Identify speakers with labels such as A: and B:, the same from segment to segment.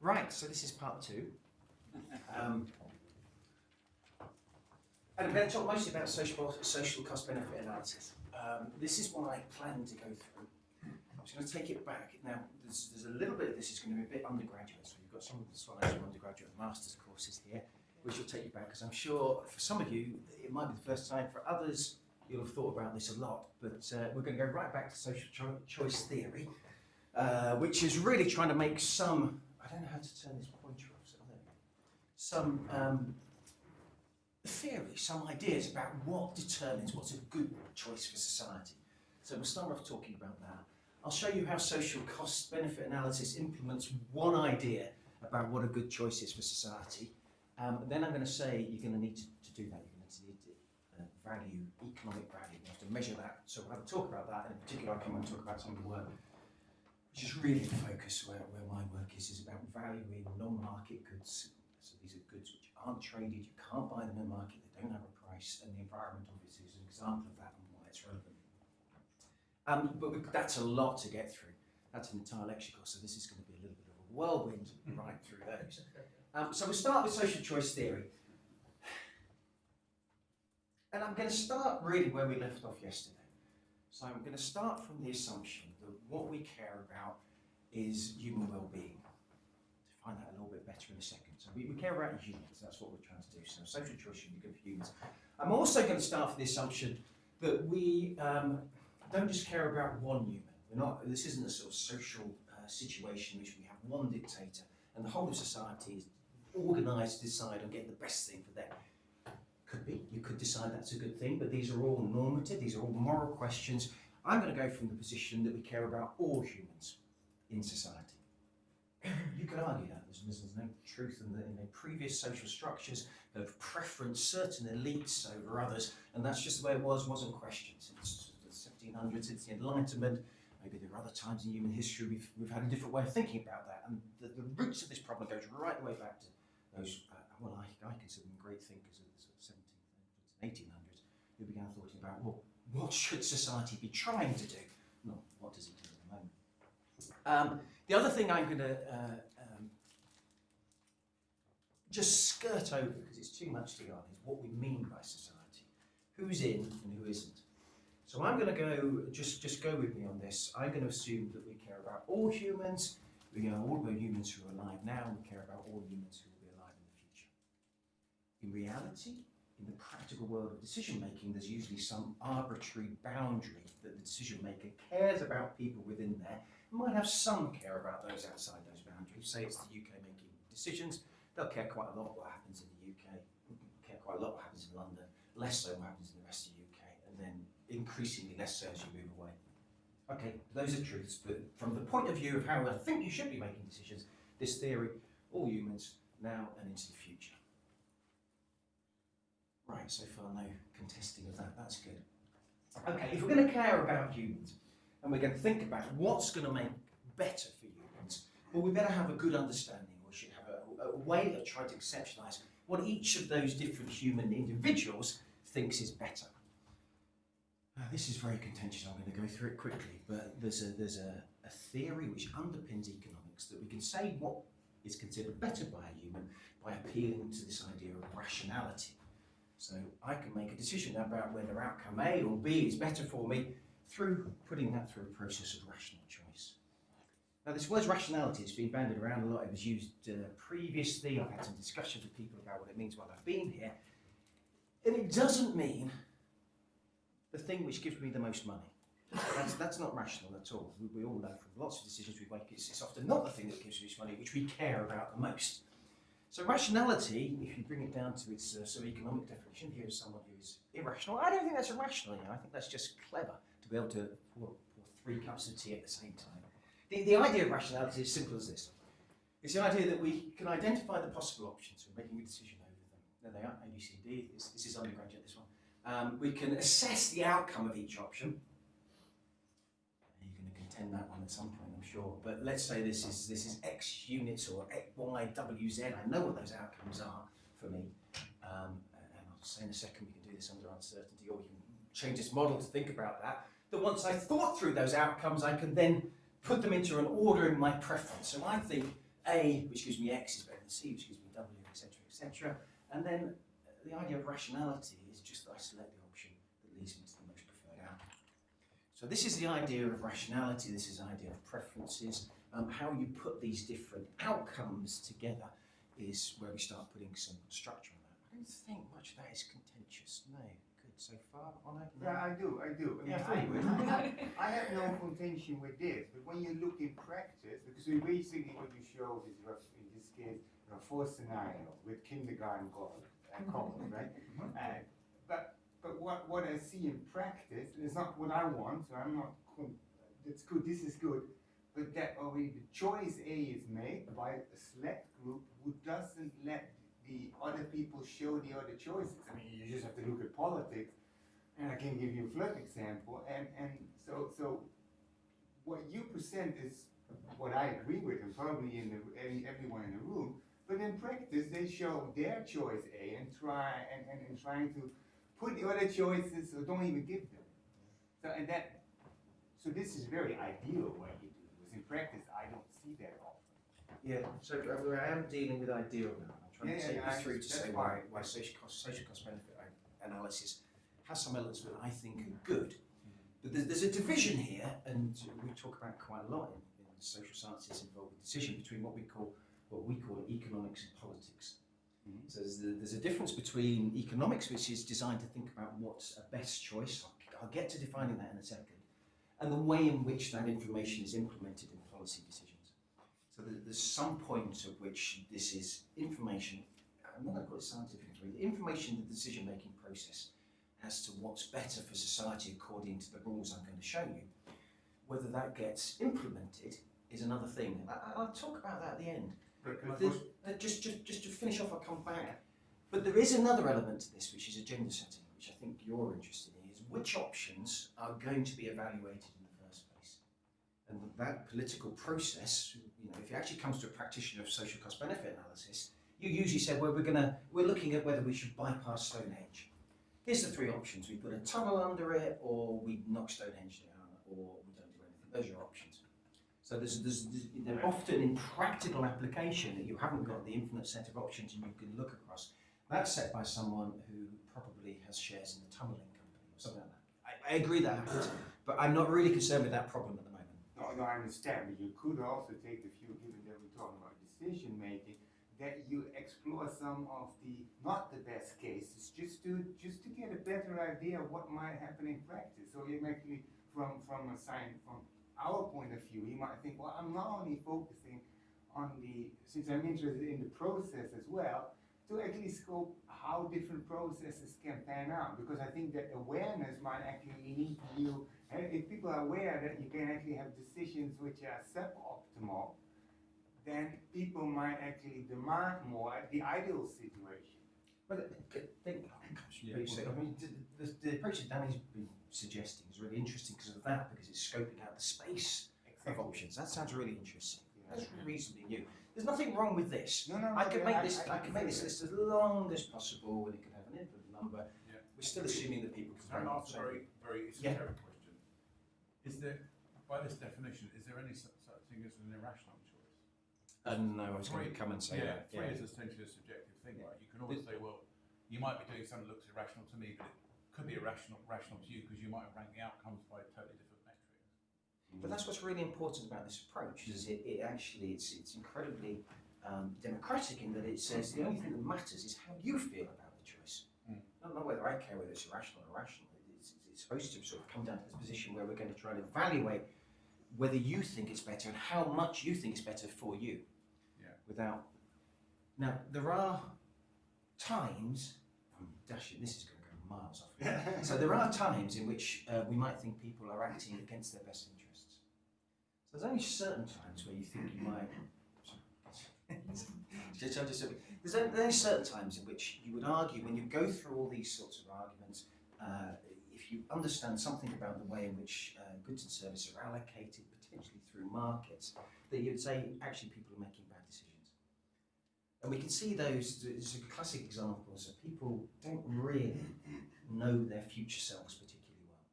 A: Right, so this is part two. And I'm going to talk mostly about social cost-benefit analysis. This is what I plan to go through. I'm just going to take it back. Now, there's a little bit of this is going to be a bit undergraduate, so you've got some of the slides from undergraduate and master's courses here, which will take you back, because I'm sure for some of you, it might be the first time. For others, you'll have thought about this a lot, but we're going to go right back to social choice theory, which is really trying to make some, I don't know how to turn this pointer off, so there we go. Some theory, some ideas about what determines what's a good choice for society. So we'll start off talking about that. I'll show you how social cost-benefit analysis implements one idea about what a good choice is for society. Then I'm going to say you're going to need to do that. You're going to need value, economic value. You have to measure that. So we'll have a talk about that. In particular, I'll come and talk about some of the work, which is really the focus where my work is about valuing non-market goods. So these are goods which aren't traded, you can't buy them in the market, they don't have a price, and the environment obviously is an example of that and why it's relevant. But that's a lot to get through. That's an entire lecture course, so this is going to be a little bit of a whirlwind right through those. So we'll start with social choice theory. And I'm going to start really where we left off yesterday. So I'm going to start from the assumption that what we care about is human well-being. To find that a little bit better in a second. So we care about humans, that's what we're trying to do. So social choice should be good for humans. I'm also going to start with the assumption that we don't just care about one human. This isn't a sort of social situation in which we have one dictator and the whole of society is organised to decide on getting the best thing for them. Could be, you could decide that's a good thing, but these are all normative, these are all moral questions. I'm going to go from the position that we care about all humans in society. You could argue that there's no truth in the previous social structures of preference certain elites over others, and that's just the way it wasn't questioned since the 1700s, since the Enlightenment. Maybe there are other times in human history we've had a different way of thinking about that, and the roots of this problem goes right the way back to those, well, I consider them great thinkers of the sort of 1700s and 1800s, who began thinking about, well, what should society be trying to do? Not what does it do at the moment. The other thing I'm going to just skirt over, because it's too much to go on, is what we mean by society. Who's in and who isn't. So I'm going to go, just go with me on this. I'm going to assume that we care about all humans. We care all about humans who are alive now, and we care about all humans who will be alive in the future. In reality, in the practical world of decision making, there's usually some arbitrary boundary that the decision maker cares about people within there. Might have some care about those outside those boundaries. Say it's the UK making decisions, they'll care quite a lot what happens in the UK, care quite a lot what happens in London, less so what happens in the rest of the UK, and then increasingly less so as you move away. Okay, those are truths, but from the point of view of how I think you should be making decisions, this theory, all humans, now and into the future. Right, so far no contesting of that, that's good. Okay, if we're going to care about humans, and we're going to think about what's going to make better for humans, well, we better have a good understanding, or we should have a way of trying to conceptualise what each of those different human individuals thinks is better. This is very contentious, I'm going to go through it quickly, but there's a theory which underpins economics that we can say what is considered better by a human by appealing to this idea of rationality. So I can make a decision about whether outcome A or B is better for me through putting that through a process of rational choice. Now this word rationality has been bandied around a lot. It was used previously. I've had some discussions with people about what it means while I've been here. And it doesn't mean the thing which gives me the most money. That's not rational at all. We all know from lots of decisions we make, it's often not the thing that gives us money which we care about the most. So rationality, if you bring it down to its sort of economic definition, here is someone who is irrational. I don't think that's irrational, I think that's just clever to be able to pour 3 cups of tea at the same time. The idea of rationality is as simple as this. It's the idea that we can identify the possible options when making a decision over them. There they are, A, B, C, D. This is undergraduate, this one. We can assess the outcome of each option. You're going to contend that one at some point, I'm sure. But let's say this is X units or X, Y, W, Z. I know what those outcomes are for me. And I'll say in a second we can do this under uncertainty, or we can change this model to think about that. That once I thought through those outcomes, I can then put them into an order in my preference. So I think A, which gives me X, is better than C, which gives me W, etc., etc. And then the idea of rationality is just that I select the option that leads me to the most preferred outcome. So this is the idea of rationality, this is the idea of preferences. How you put these different outcomes together is where we start putting some structure on that. I don't think much of that is contentious. No, good so far on it. No.
B: Yeah, I do. I
A: Yeah, I thought you would.
B: I have no contention with this, but when you look in practice, because we basically what you show is in this case, 4 scenarios with kindergarten columns, right? But what I see in practice is not what I want, so I'm not. That's good. This is good. But that already the choice A is made by a select group who doesn't let the other people show the other choices. I mean, you just have to look at politics, and I can give you a flip example. And so what you present is what I agree with, and probably everyone in the room. But in practice, they show their choice A and trying to put the other choices or don't even give them. So this is very ideal what you do. In practice, I don't see that often.
A: Yeah, so I am dealing with ideal now. I'm trying to take you through to say why social cost benefit analysis has some elements that I think are good. But there's a division here, and we talk about quite a lot in social sciences involved with decision between what we call economics and politics. So there's a difference between economics, which is designed to think about what's a best choice. I'll get to defining that in a second. And the way in which that information is implemented in policy decisions. So there's some point at which this is information, I'm not going to call it scientific, information in the decision-making process as to what's better for society according to the rules I'm going to show you. Whether that gets implemented is another thing. I'll talk about that at the end. Just to finish off, I'll come back. But there is another element to this, which is agenda setting, which I think you're interested in, is which options are going to be evaluated in the first place. And that political process, if it actually comes to a practitioner of social cost benefit analysis, you usually say, well, we're looking at whether we should bypass Stonehenge. Here's the 3 options. We put a tunnel under it, or we knock Stonehenge down, or we don't do anything. Those are your options. So they're often in practical application that you haven't got the infinite set of options and you can look across. That's set by someone who probably has shares in the tunneling company or something like that. I agree that happens, but I'm not really concerned with that problem at the moment.
B: No, I understand, but you could also take the view, given that we're talking about decision making, that you explore some of the not the best cases, just to get a better idea of what might happen in practice. So you actually, from our point of view, you might think, well, I'm not only focusing on since I'm interested in the process as well, to actually scope how different processes can pan out, because I think that awareness might actually lead you, and if people are aware that you can actually have decisions which are suboptimal, then people might actually demand more the ideal situation.
A: But the approach that Danny's been suggesting is really interesting because of that, because it's scoping out the space of options. That sounds really interesting. That's reasonably new. There's nothing wrong with this. I can make this list as long as possible, and it can have an infinite number. Yeah. We're still assuming that people can.
C: Can I ask a very esoteric question? Is there, by this definition, is there any such thing as an irrational choice?
A: No, I was going to come and say that.
C: Free is essentially a subjective thing, right? You can always say, well, you might be doing something that looks irrational to me, but it could be rational to you because you might have ranked the outcomes by totally different metrics.
A: But that's what's really important about this approach, is it actually, it's incredibly democratic in that it says the only thing that matters is how you feel about the choice. Not whether I care whether it's irrational or rational. It's supposed to sort of come down to this position where we're going to try and evaluate whether you think it's better and how much you think it's better for you. Yeah. Now, there are times, this is going to go miles off. So there are times in which we might think people are acting against their best interests. So there's only certain times where you think you might. There's only certain times in which you would argue, when you go through all these sorts of arguments, if you understand something about the way in which goods and services are allocated, potentially through markets, that you'd say actually people are making bad decisions. And we can see those as classic examples of people don't really know their future selves particularly well.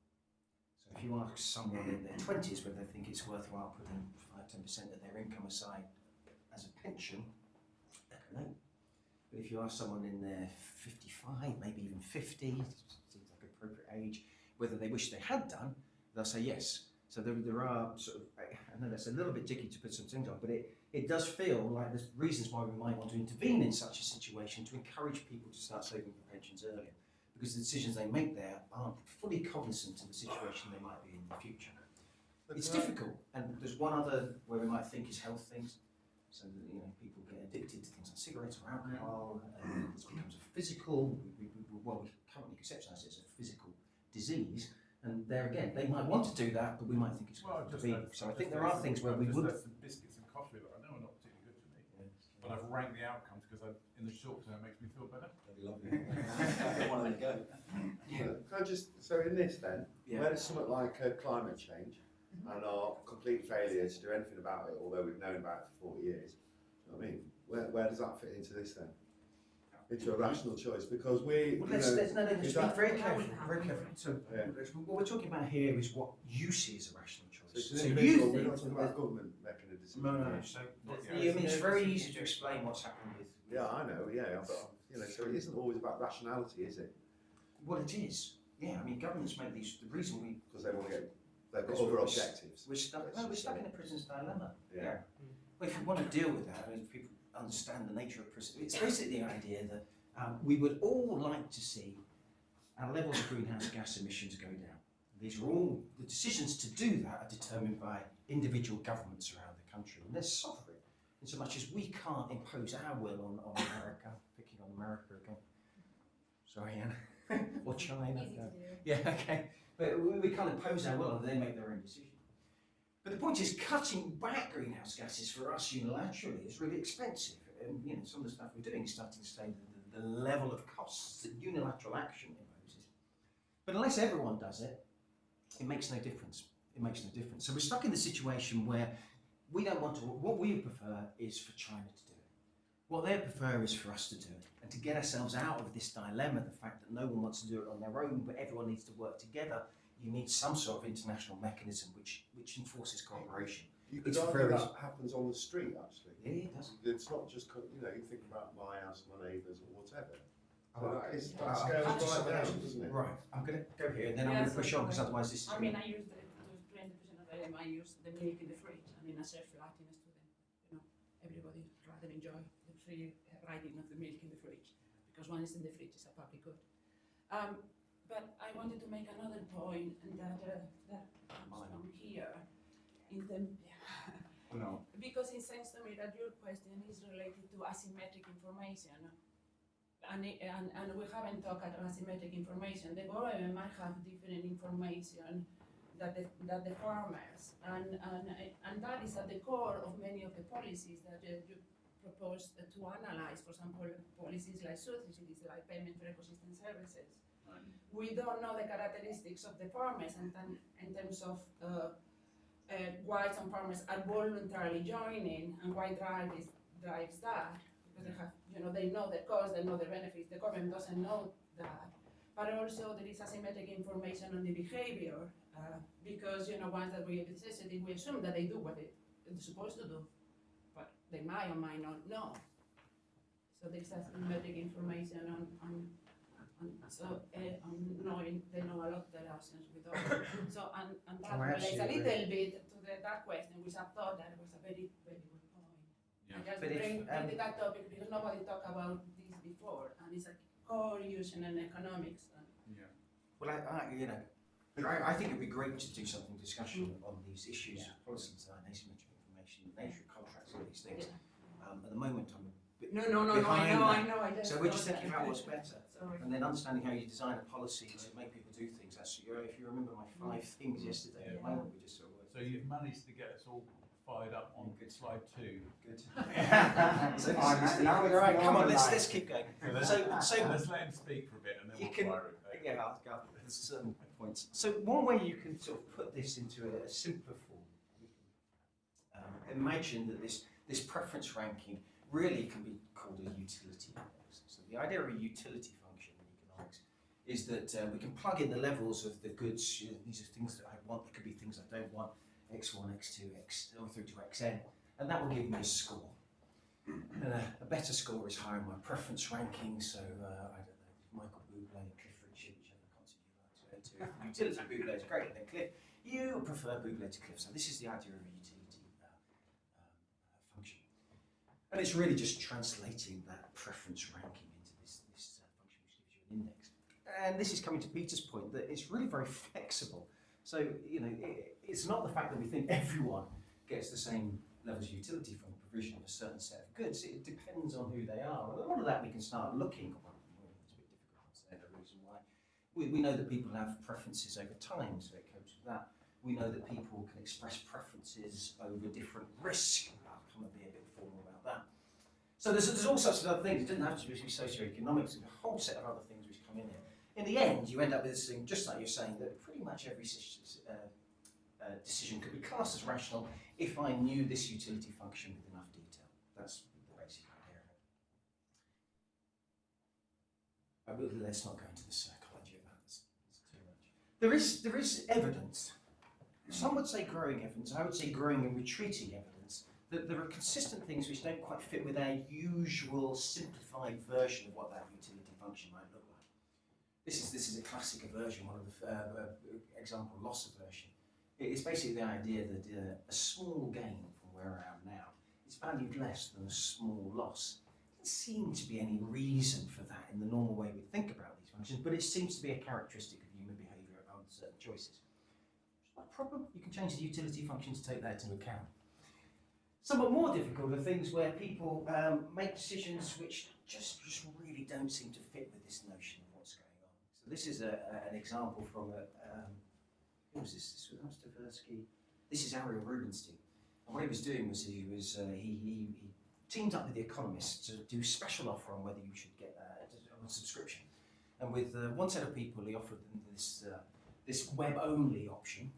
A: So if you ask someone in their 20s whether they think it's worthwhile putting 5-10% of their income aside as a pension, I don't know. But if you ask someone in their 55, maybe even 50, seems like appropriate age, whether they wish they had done, they'll say yes. So there are sort of, I know that's a little bit tricky to put some things on, but it does feel like there's reasons why we might want to intervene in such a situation to encourage people to start saving for pensions earlier, because the decisions they make there aren't fully cognizant of the situation they might be in the future. It's difficult, and there's one other where we might think is health things. So that, people get addicted to things like cigarettes or alcohol, and this becomes a physical, we currently conceptualise it as a physical disease, and there again, they might want to do that, but we might think it's going to be. So I think there are things where we would.
C: Some biscuits and coffee that I know are not particularly good for me, but I've ranked the outcomes because in the short term it makes me feel better.
A: That'd be lovely. I don't want to go.
D: Can I just, so in this then, where does something like climate change and our complete failure to do anything about it, although we've known about it for 40 years, you know what I mean? Where does that fit into this then? Into a rational choice, because
A: let's be very careful, very careful. So what we're talking about here is what you see as a rational choice.
D: So you think we're not talking about government making a decision.
A: No. So it's very easy to explain what's happened with.
D: Yeah, I know. Yeah, but so it isn't always about rationality, is it?
A: Well, it is. Yeah, I mean, governments make these. The reason
D: because they want to get. They've got other objectives.
A: We're stuck in a prison's dilemma.
D: Yeah.
A: Well, if you want to deal with that, I mean, if people understand the nature of prison, it's basically the idea that we would all like to see our levels of greenhouse gas emissions go down. These are all, the decisions to do that are determined by individual governments around the country, and they're sovereign, in so much as we can't impose our will on America, picking on America again. Sorry, Anne. Or China. Yeah, okay. But we can't impose our will and they make their own decision. But the point is, cutting back greenhouse gases for us unilaterally is really expensive. And some of the stuff we're doing is starting to say the level of costs that unilateral action imposes. But unless everyone does it, it makes no difference. It makes no difference. So we're stuck in the situation where we don't want to, what we prefer is for China to do it. What they prefer is for us to do it. And to get ourselves out of this dilemma, the fact that no one wants to do it on their own, but everyone needs to work together, you need some sort of international mechanism which enforces cooperation.
D: You could argue that happens on the street, actually.
A: Yeah, it does.
D: It's not just, you think about my house, my neighbours, or whatever. So that
A: I'll
D: scales right down, doesn't it?
A: Right, I'm going to go here and then I'm going to push on, because otherwise this is...
E: I mean, I use to explain the percent of them, I use the milk in the fridge. I mean, as a Latin student, everybody rather enjoy the free writing of the milk in the fridge, because once in the fridge is a public good. But I wanted to make another point, and that comes from here, in the...
A: No.
E: Because it seems to me that your question is related to asymmetric information. And we haven't talked about asymmetric information. The government might have different information that the farmers, and that is at the core of many of the policies that you propose to analyze. For example, policies like subsidies, like payment for ecosystem services. We don't know the characteristics of the farmers, and in terms of why some farmers are voluntarily joining and why drives that. They have, they know the cost, they know the benefits. The government doesn't know that, but also there is asymmetric information on the behavior because once that we have necessity, we assume that they do what they're supposed to do, but they might or might not know. So there is asymmetric information on knowing they know a lot of the lessons we don't. So and that relates a little bit to that question, which I thought that was a very very good point. I just bring that topic because nobody talked about this before, and it's a core use in economics.
A: Well, I think it'd be great to do something discussion on these issues, policy design, asymmetric information, the nature of contracts, all these things. At the moment, I'm a bit behind that. So we're just thinking about what's better, and then understanding how you design a policy to make people do things. That's, if you remember my 5 things yesterday, at the moment we just sort of.
C: So you've managed to get us all fired up on slide 2.
A: Good. Come on, let's keep going. So
C: let's let him speak for a bit, and then we'll fire it.
A: Yeah, I'll go. There's certain points. So one way you can sort of put this into a simpler form, imagine that this preference ranking really can be called a utility index. So the idea of a utility function in economics is that we can plug in the levels of the goods. These are things that I want. There could be things I don't want. X1, X2, X through to Xn, and that will give me a score. And a better score is higher in my preference ranking, so I don't know, Michael Bublé and Cliff Richard, whichever concert you like to go to. Utility Bublé is great, and then Cliff, you prefer Bublé to Cliff. So this is the idea of a utility function. And it's really just translating that preference ranking into this function which gives you an index. And this is coming to Peter's point that it's really very flexible. So, you know, it's not the fact that we think everyone gets the same levels of utility from the provision of a certain set of goods. It depends on who they are. And a lot of that we can start looking, well, it's a bit difficult to say the reason why. We know that people have preferences over time, so it copes with that. We know that people can express preferences over different risk. I'll come and be a bit formal about that. So there's all sorts of other things. It doesn't have to be socioeconomics, there's a whole set of other things which come in here. In the end, you end up with this thing, just like you're saying, that pretty much every decision could be classed as rational if I knew this utility function with enough detail. That's the basic idea of it. Let's not go into the psychology of that. It's too much. There is evidence. Some would say growing evidence. I would say growing and retreating evidence that there are consistent things which don't quite fit with our usual simplified version of what that utility function might look like. This is a classic aversion, one of the example loss aversion. It's basically the idea that a small gain from where I am now is valued less than a small loss. There doesn't seem to be any reason for that in the normal way we think about these functions, but it seems to be a characteristic of human behaviour on certain choices. It's not a problem. You can change the utility function to take that into account. Somewhat more difficult are things where people make decisions which just really don't seem to fit with this notion of what's going on. So this is an example from who was this? This was Tversky. This is Ariel Rubinstein. And what he was doing was he teamed up with the economists to do a special offer on whether you should get a subscription. And with one set of people, he offered them this web-only option.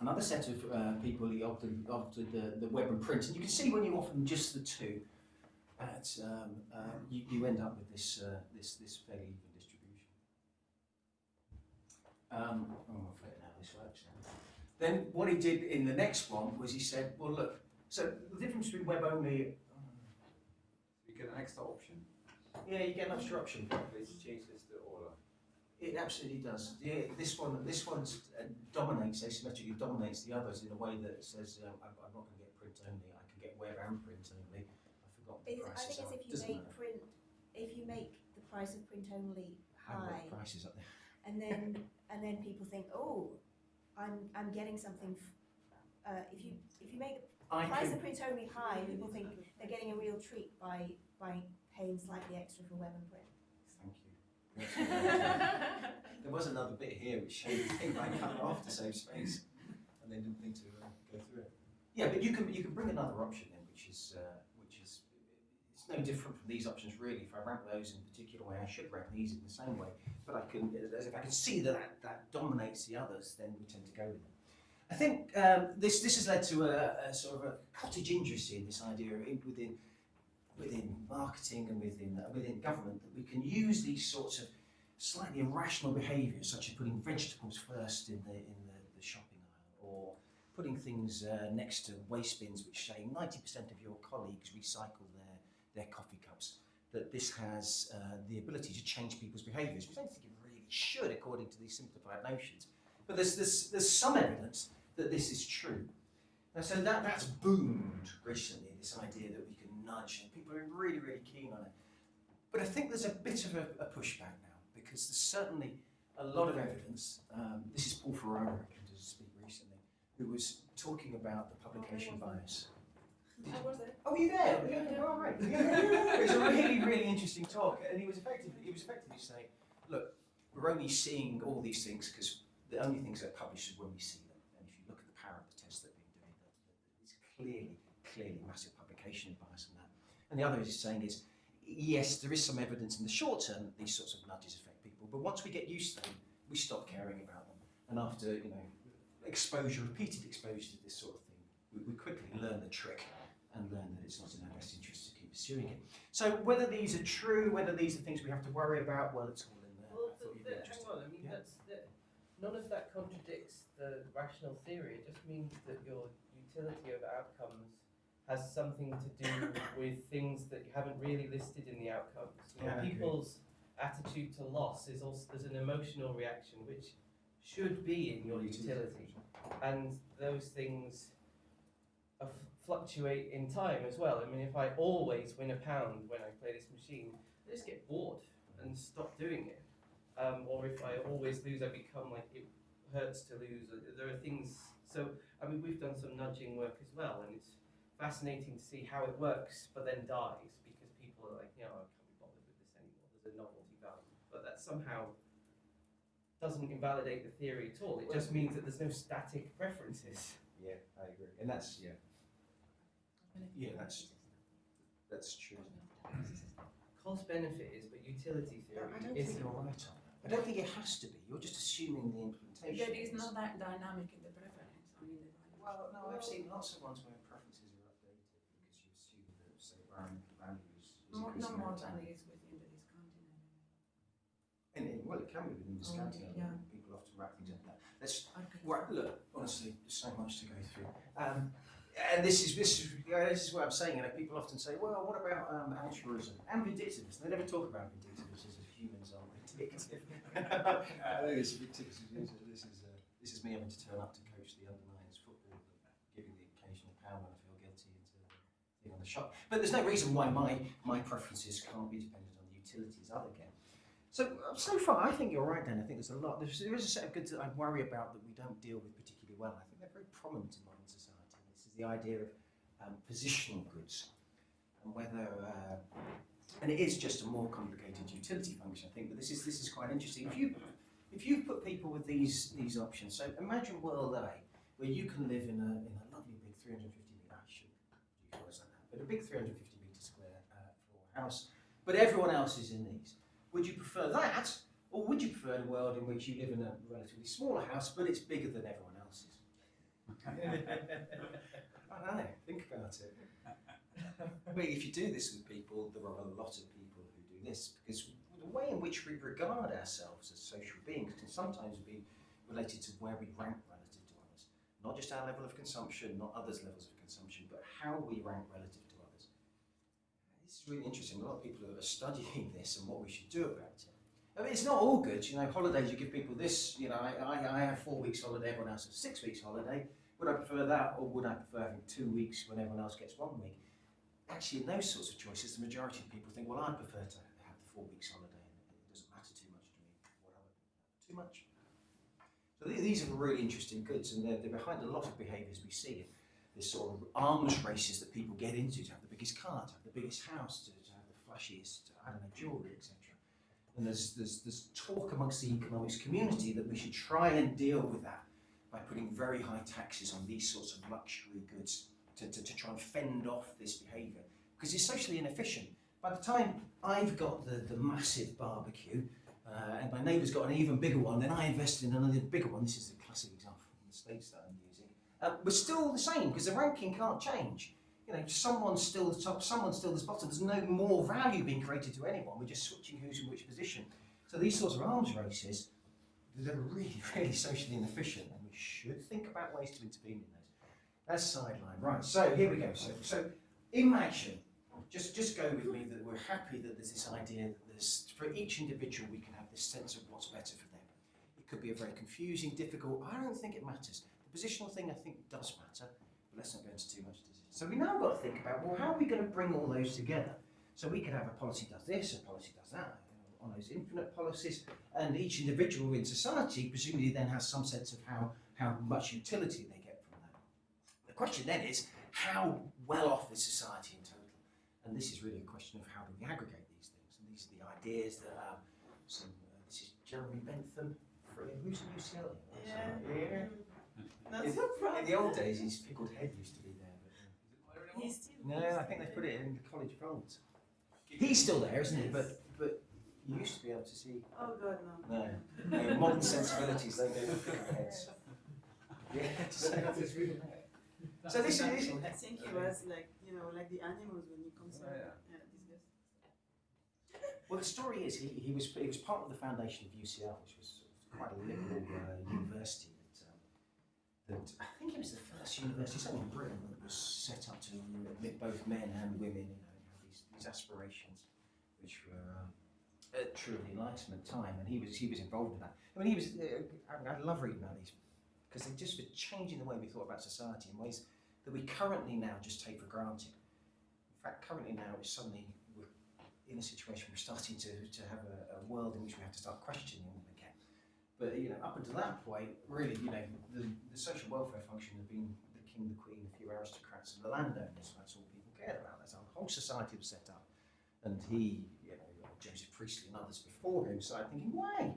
A: Another set of people, he offered the web and print. And you can see when you offer them just the two, you end up with this fairly even distribution. I'll flip now, this works now. Then what he did in the next one was he said, well look, so the difference between web only...
F: You get an extra option.
A: Yeah, you get an extra option.
F: It changes the order.
A: It absolutely does. Yeah, this one dominates asymmetrically, dominates the others in a way that says I'm not going to get print only. I can get web and print only. I forgot the prices.
G: I think it's if you make the price of print only high,
A: prices up there.
G: and then people think, oh, I'm getting something. If you make the price of print only high, people think they're getting a real treat by paying slightly extra for web and print.
A: Thank you. There was another bit here which showed the thing I cut it off to save space, and they didn't think to go through it. Yeah, but you can bring another option in, which is it's no different from these options really. If I rank those in a particular way, I should rank these in the same way. But if I can see that dominates the others, then we tend to go with them. I think this has led to a sort of a cottage industry in this idea within marketing and within government, that we can use these sorts of slightly irrational behaviours, such as putting vegetables first in the shopping aisle, or putting things next to waste bins which say 90% of your colleagues recycle their coffee cups. That this has the ability to change people's behaviours. We don't think it really should, according to these simplified notions. But there's some evidence that this is true. And so that's boomed recently, this idea that we can nudge, and people are really, really keen on it. But I think there's a bit of a pushback now, because there's certainly a lot of evidence. This is Paul Ferrara, who came to speak recently, who was talking about the publication bias.
E: I was there.
A: Oh, you there? Yeah, all right. Yeah. It was a really, really interesting talk, and he was effectively saying, look, we're only seeing all these things because the only things that are published is when we see them. And if you look at the power of the tests that have been doing, it's clearly massive publication bias in that. And the other is saying is, yes, there is some evidence in the short term that these sorts of nudges affect people, but once we get used to them, we stop caring about them. And after repeated exposure to this sort of thing, we quickly learn the trick and learn that it's not in our best interest to keep pursuing it. So whether these are true, whether these are things we have to worry about, well, it's all in there.
H: Well,
A: I thought you'd be
H: hang
A: interested.
H: on, I mean, none of that contradicts the rational theory. It just means that your utility of outcomes has something to do with things that you haven't really listed in the outcomes. You know,
A: Yeah, I agree.
H: people's attitude to loss is also, there's an emotional reaction which should be in your utility, and those things fluctuate in time as well. I mean, if I always win a pound when I play this machine, I just get bored and stop doing it. Or if I always lose, I become like, it hurts to lose. There are things, so, I mean, we've done some nudging work as well, and it's fascinating to see how it works, but then dies, because people are like, you know, I can't be bothered with this anymore. There's a novelty value. But that somehow doesn't invalidate the theory at all. It just means that there's no static preferences.
A: Yeah, I agree. And that's, yeah, that's true.
H: Cost benefit is, but utility theory
A: I don't
H: isn't.
A: think you're right on that. I don't think it has to be. You're just assuming the implementation.
E: There is no dynamic in the preference, only in the value.
A: Well, no, I've seen lots of ones where preferences are updated because you assume that, say, environmental values is
E: No
A: increasing
E: more
A: over
E: than
A: time.
E: it is within the discounting element.
A: Well, it can be within discounting.
E: Okay, yeah.
A: People often wrap things like that. Let's
E: Okay.
A: look. Honestly, there's so much to go through. And this is what I'm saying. You know, people often say, "Well, what about altruism and vindictiveness?" They never talk about vindictiveness as if humans are vindictive. This is me having to turn up to coach the under-9s football, giving the occasional pound when I feel guilty into the thing on the shop. But there's no reason why my preferences can't be dependent on the utilities other game. So far, I think you're right, Dan. I think there is a set of goods that I worry about that we don't deal with particularly well. I think they're very prominent in modern society. This is the idea of positional goods, and whether and it is just a more complicated utility function, I think. But this is quite interesting. If you put people with these options, so imagine World A, where you can live in a lovely big 350 metre. I shouldn't utilise that, but a big 350 metre square floor house. But everyone else is in these. Would you prefer that, or would you prefer a world in which you live in a relatively smaller house, but it's bigger than everyone else's? I don't know, think about it. But if you do this with people, there are a lot of people who do this, because the way in which we regard ourselves as social beings can sometimes be related to where we rank relative to others. Not just our level of consumption, not others' levels of consumption, but how we rank relative to others. This is really interesting. A lot of people are studying this and what we should do about it. I mean, it's not all good. You know, holidays, you give people this, you know, I have 4 weeks holiday, everyone else has 6 weeks holiday. Would I prefer that, or would I prefer having 2 weeks when everyone else gets 1 week? Actually, in those sorts of choices, the majority of people think, well, I'd prefer to have the 4 weeks holiday, and it doesn't matter too much to me what I would too much. So these are really interesting goods, and they're behind a lot of behaviours we see. This sort of arms races that people get into to have the biggest car, to have the biggest house, to have the flashiest, I don't know, jewellery, etc. And there's talk amongst the economics community that we should try and deal with that by putting very high taxes on these sorts of luxury goods to try and fend off this behaviour, because it's socially inefficient. By the time I've got the massive barbecue and my neighbour's got an even bigger one, then I invested in another bigger one. This is a classic example from the States that I'm using. We're still the same, because the ranking can't change. You know, someone's still the top, someone's still the bottom. There's no more value being created to anyone. We're just switching who's in which position. So these sorts of arms races, they're really, really socially inefficient, and we should think about ways to intervene in those. That's sideline. Right, so here we go. So imagine, just go with me that we're happy that there's this idea that there's, for each individual we can have this sense of what's better for them. It could be a very confusing, difficult, I don't think it matters. The positional thing I think does matter, but let's not go into too much decision. So we now got to think about, well, how are we going to bring all those together? So we could have a policy does this, a policy does that, on those infinite policies, and each individual in society presumably then has some sense of how much utility they get from that. The question then is, how well off is society in total? And this is really a question of how do we aggregate these things? And these are the ideas that this is Jeremy Bentham, who's at UCL?
E: Yeah.
A: In the old days, his pickled head used to be there. But,
E: He's still.
A: no, I think they put it in the College of Old. He's still there, isn't he? But you used to be able to see.
E: Oh God, no.
A: No, modern sensibilities don't go with pickled heads. Yeah, so this is.
I: I think he was like, you know, like the animals when you compare. Yeah, this guy.
A: Well, the story is he was part of the foundation of UCL, which was quite a liberal university that I think it was the first university, certainly in Britain, that was set up to to admit both men and women, have these aspirations, which were at truly enlightenment time, and he was involved in that. I mean, I love reading about these because they just were changing the way we thought about society in ways that we currently now just take for granted. In fact, currently now we're in a situation we're starting to have a world in which we have to start questioning them again. But up until that point, really, the social welfare function had been the king, the queen, a few aristocrats, and the landowners. That's all people cared about. That's how the whole society was set up. And he, Joseph Priestley and others before him started thinking, why?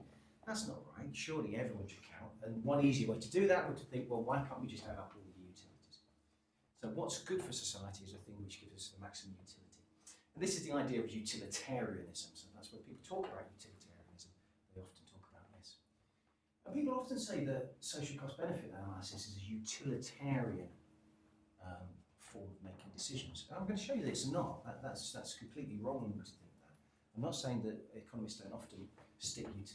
A: That's not right. Surely everyone should count. And one easy way to do that would to think, well, why can't we just add up all the utilities? So what's good for society is a thing which gives us the maximum utility. And this is the idea of utilitarianism. So that's when people talk about utilitarianism. They often talk about this. And people often say that social cost benefit analysis is a utilitarian form of making decisions. And I'm going to show you that it's not. That's completely wrong to think that. I'm not saying that economists don't often stick these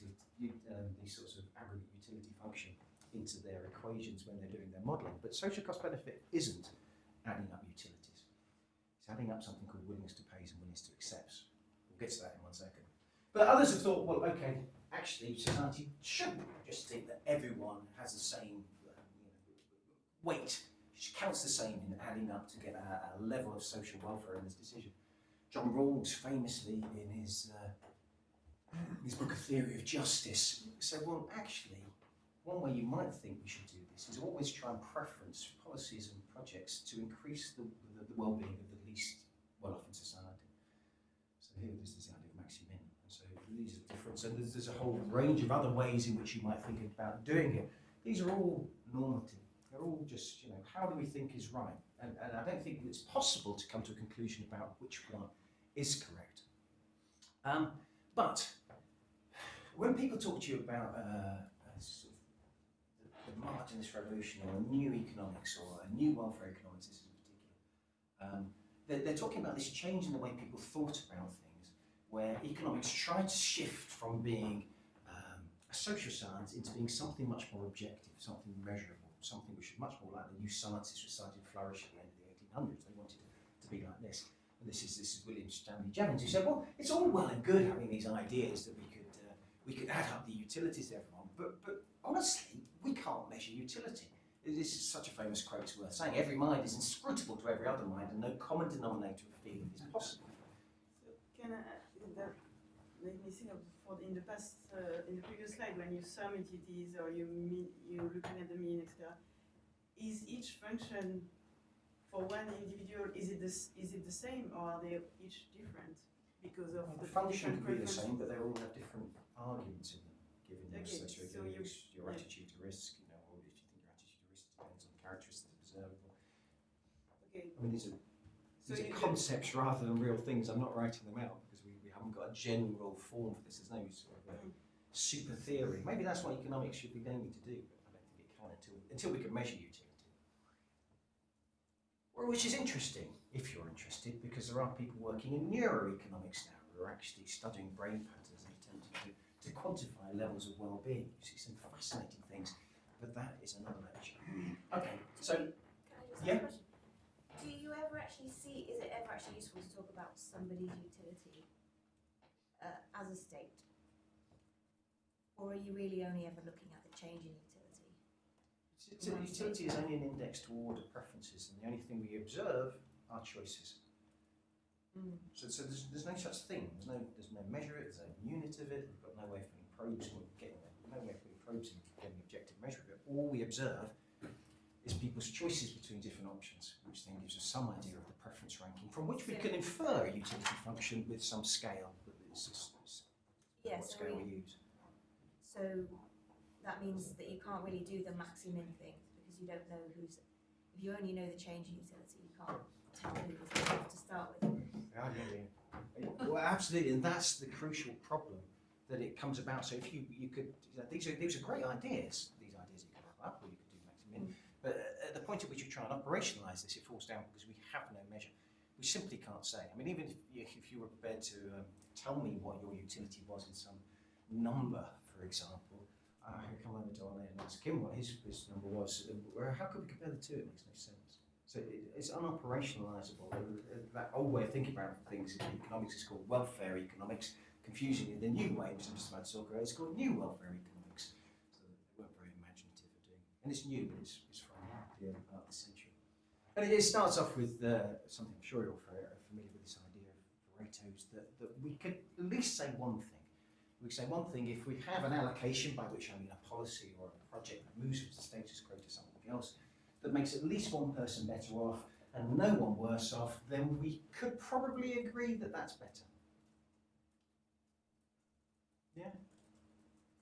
A: sorts of aggregate utility function into their equations when they're doing their modelling, but social cost benefit isn't adding up utilities. It's adding up something called willingness to pays and willingness to accepts. We'll get to that in 1 second. But others have thought, well, okay, actually society shouldn't just think that everyone has the same weight. It counts the same in adding up to get a level of social welfare in this decision. John Rawls famously in his book, A Theory of Justice, said, well, actually, one way you might think we should do this is always try and preference policies and projects to increase the well-being of the least well-off in society. So here, this is the idea of maximin. And so these are different. So there's a whole range of other ways in which you might think about doing it. These are all normative. They're all just, how do we think is right? And I don't think it's possible to come to a conclusion about which one is correct. But when people talk to you about sort of the Martinist revolution or a new economics or a new welfare economics, this is in particular, they're talking about this change in the way people thought about things, where economics tried to shift from being a social science into being something much more objective, something measurable, something which is much more like the new sciences which started to flourish at the end of the 1800s. They wanted to be like this. And this is William Stanley Jevons, who said, well, it's all well and good having these ideas that we could add up the utilities to everyone, but honestly, we can't measure utility. This is such a famous quote, it's worth saying. Every mind is inscrutable to every other mind, and no common denominator of feeling is possible.
I: So can I, that made me think of in the past, in the previous slide, when you sum entities or you're looking at the mean, etc. Is each function for one individual, is it the same, or are they each different because of
A: the function could be the same, but they all have different arguments in them, given your
I: Okay,
A: socioeconomics, your attitude to risk, or if you think your attitude to risk depends on the characteristics observable.
I: Okay.
A: I mean, these are concepts rather than real things. I'm not writing them out because we haven't got a general form for this. There's no sort of super theory. Maybe that's what economics should be aiming to do, but I don't think it can until we can measure utility. Well, which is interesting, if you're interested, because there are people working in neuroeconomics now who are actually studying brain patterns and attempting to quantify levels of well-being. You see some fascinating things, but that is another lecture. Okay, so
G: Can I just ask
A: yeah.
G: a question? Do you ever actually see, is it ever actually useful to talk about somebody's utility as a state? Or are you really only ever looking at the change in utility?
A: Utility is only an index to order preferences, and the only thing we observe are choices. So there's no such thing. There's no measure it. There's no unit of it. We've got no way of putting probes in, getting objective measure of it. All we observe is people's choices between different options, which then gives us some idea of the preference ranking, from which we can infer a utility function with some scale. But it's what scale we use.
G: So that means that you can't really do the max-min thing because you don't know who's. If you only know the change in utility, you can't tell who's enough to start with.
A: Well, absolutely, and that's the crucial problem that it comes about. So if you could, these are great ideas. These ideas you can have up, or you could do max-min. But at the point at which you try and operationalise this, it falls down because we have no measure. We simply can't say. I mean, even if you were prepared to tell me what your utility was in some number, for example, I could come over to Arne and ask him what his number was. How could we compare the two? It makes no sense. So it's unoperationalisable. That old way of thinking about things in economics is called welfare economics. Confusingly, the new way, which I'm just about to talk about, is called new welfare economics. So they weren't very imaginative at doing it. And it's new, but it's from the early part of the century. And it starts off with something I'm sure you're familiar with, this idea of Pareto's, that we could at least say one thing. We say one thing if we have an allocation, by which I mean a policy or a project that moves from the status quo to something else, that makes at least one person better off and no one worse off, then we could probably agree that that's better. Yeah?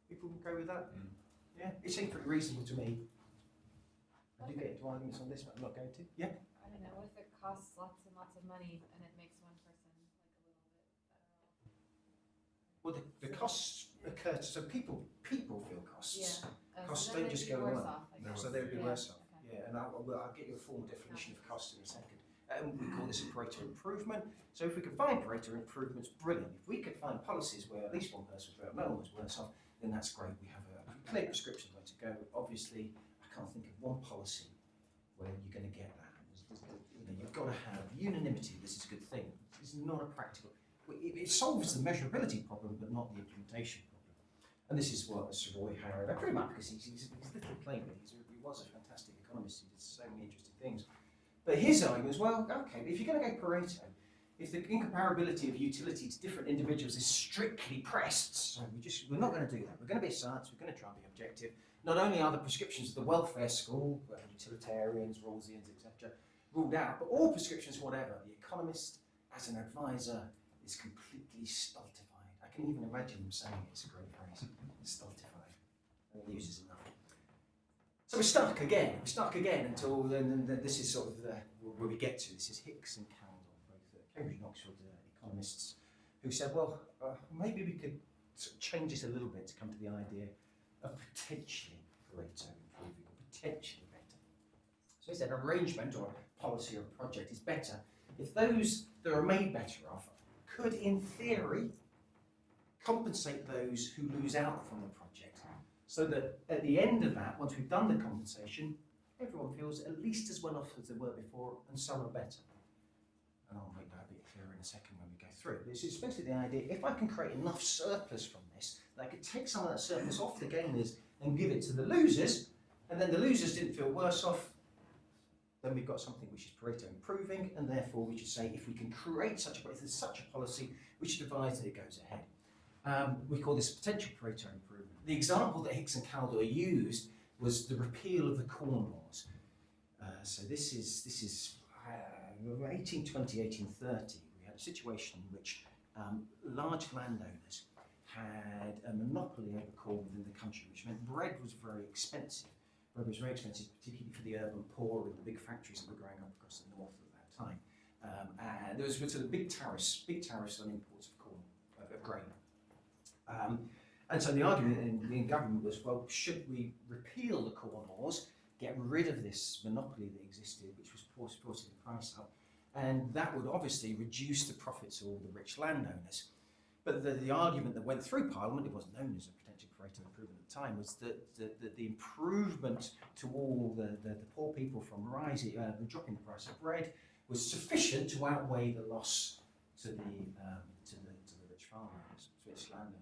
A: People can go with that?
C: Mm.
A: Yeah? It seems pretty reasonable to me. I do get into arguments on this, but I'm not going to. Yeah?
J: I don't know, what if it costs lots and lots of money and it makes one person like a little bit better off?
A: Well, the costs occur, so people feel costs.
J: Yeah.
A: Costs
J: So then
A: don't
J: they'd
A: just
J: be
A: go
J: worse
A: away.
J: off, I guess.
A: So they would be
J: Yeah,
A: worse off.
J: okay.
A: Yeah, and I'll get you a formal definition of cost in a second. We call this a Pareto improvement. So if we could find Pareto improvements, brilliant. If we could find policies where at least one person was better, no one was worse off, then that's great. We have a clear prescription where to go. Obviously, I can't think of one policy where you're going to get that. You've got to have unanimity. This is a good thing. It's not a practical. It solves the measurability problem, but not the implementation problem. And this is what Sir Roy Harrod, pretty much because he's a little plain, he was a fantastic economist. He did so many interesting things. But his argument was, well, okay, but if you're going to go Pareto, if the incomparability of utility to different individuals is strictly pressed, so we're not going to do that. We're going to be science. We're going to try and be objective. Not only are the prescriptions of the welfare school, utilitarians, Rawlsians, etc., ruled out, but all prescriptions, whatever, the economist as an advisor is completely stultified. I can even imagine him saying it. It's a great phrase, stultified. He uses enough. So we're stuck again until then. This is sort of where we get to. This is Hicks and Candle, both Cambridge and Oxford economists, who said, well, maybe we could sort of change this a little bit to come to the idea of potentially Pareto improving, or potentially better. So he said an arrangement or a policy or a project is better if those that are made better off could, in theory, compensate those who lose out from the project, so that at the end of that, once we've done the compensation, everyone feels at least as well off as they were before, and some are better. And I'll make that a bit clearer in a second when we go through. But it's basically the idea, if I can create enough surplus from this, that I could take some of that surplus off the gainers and give it to the losers, and then the losers didn't feel worse off, then we've got something which is Pareto improving, and therefore we should say if we can create if there's such a policy, we should advise that it goes ahead. We call this potential Pareto improvement. The example that Hicks and Caldor used was the repeal of the Corn Laws. So this is 1820, 1830. We had a situation in which large landowners had a monopoly over corn within the country, which meant bread was very expensive. Bread was very expensive, particularly for the urban poor and the big factories that were growing up across the north at that time. And there was sort of big tariffs on imports of corn, of grain. And so the argument in government was, well, should we repeal the Corn Laws, get rid of this monopoly that existed, which was supporting the price up, and that would obviously reduce the profits of all the rich landowners. But the argument that went through Parliament, it wasn't known as a potential Pareto improvement at the time, was that the improvement to all the poor people from the dropping the price of bread was sufficient to outweigh the loss to the rich farmers, rich landowners.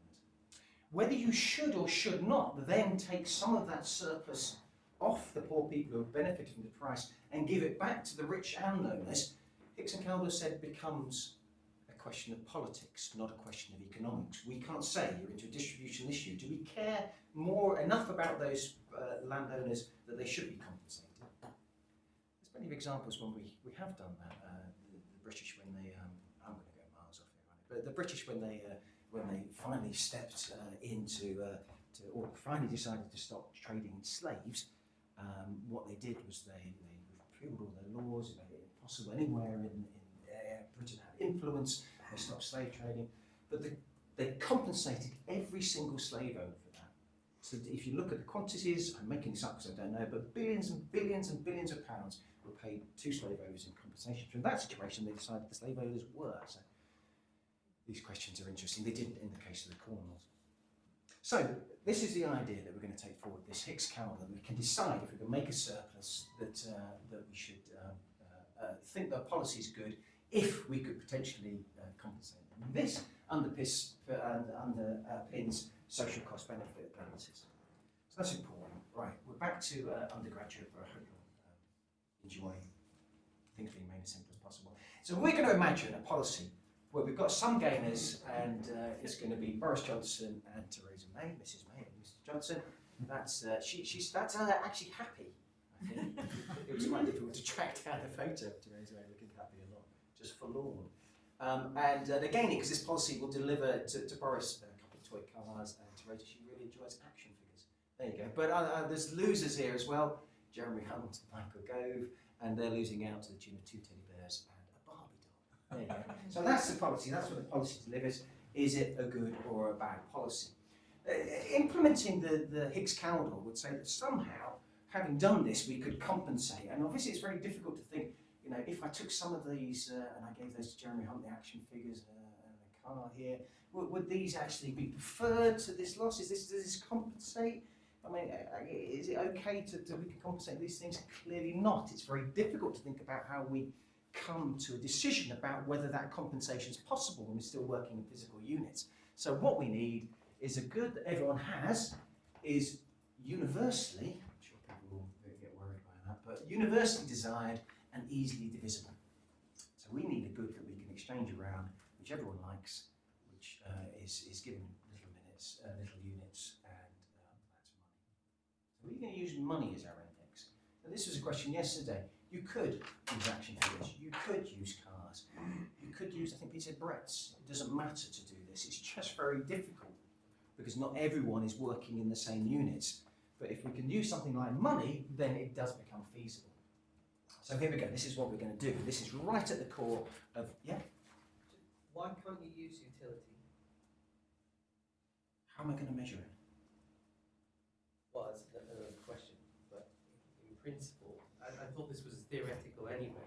A: Whether you should or should not then take some of that surplus off the poor people who have benefited from the price and give it back to the rich landowners, Hicks and Caldor said becomes a question of politics, not a question of economics. We can't say you're into a distribution issue. Do we care enough about those landowners that they should be compensated? There's plenty of examples when we have done that. The British when they, I'm going to go miles off here, right? But the British when they finally stepped or finally decided to stop trading in slaves, what they did was they repealed all their laws, made it impossible anywhere in Britain had influence, they stopped slave trading, but they compensated every single slave owner for that. So if you look at the quantities, I'm making this up because I don't know, but billions and billions and billions of pounds were paid to slave owners in compensation. From that situation, they decided the slave owners were. So these questions are interesting. They didn't in the case of the Corn Laws. So this is the idea that we're going to take forward, this Hicks Caldor. We can decide if we can make a surplus that we should think the policy is good if we could potentially compensate them. This underpins social cost benefit analysis. So that's important. Right, we're back to undergraduate, but I hope you'll enjoy things being made as simple as possible. So we're going to imagine a policy where we've got some gainers, and it's going to be Boris Johnson and Theresa May, Mrs. May and Mr. Johnson. That's that's actually happy. I think it was quite difficult to track down a photo of Theresa May looking happy a lot, just forlorn. And they're gaining because this policy will deliver to Boris a couple of toy cars, and Theresa, she really enjoys action figures. There you go. But there's losers here as well. Jeremy Hunt, Michael Gove, and they're losing out to the tune of 2 teddy bears and a Barbie doll. There you go. So that's the policy. That's what the policy delivers. Is it a good or a bad policy? Implementing the Higgs calendar would say that somehow, having done this, we could compensate. And obviously, it's very difficult to think. You know, if I took some of these and I gave those to Jeremy Hunt, the action figures and a car here, would these actually be preferred to this loss? Does this compensate? I mean, is it okay to we can compensate these things? Clearly not. It's very difficult to think about how we come to a decision about whether that compensation is possible when we're still working in physical units. So what we need is a good that everyone has, is universally, I'm sure people will get worried by that, but universally desired and easily divisible. So we need a good that we can exchange around, which everyone likes, which is given little minutes, little units, and that's money. So we're going to use money as our index. Now this was a question yesterday. You could use action figures, you could use cars, you could use, I think Peter said, Bretts. It doesn't matter to do this, it's just very difficult because not everyone is working in the same units. But if we can use something like money, then it does become feasible. So here we go, this is what we're going to do. This is right at the core of, yeah?
H: Why can't you use utility?
A: How am I going to measure it?
H: Well, that's another question, but in principle, I thought this was theoretical anyway.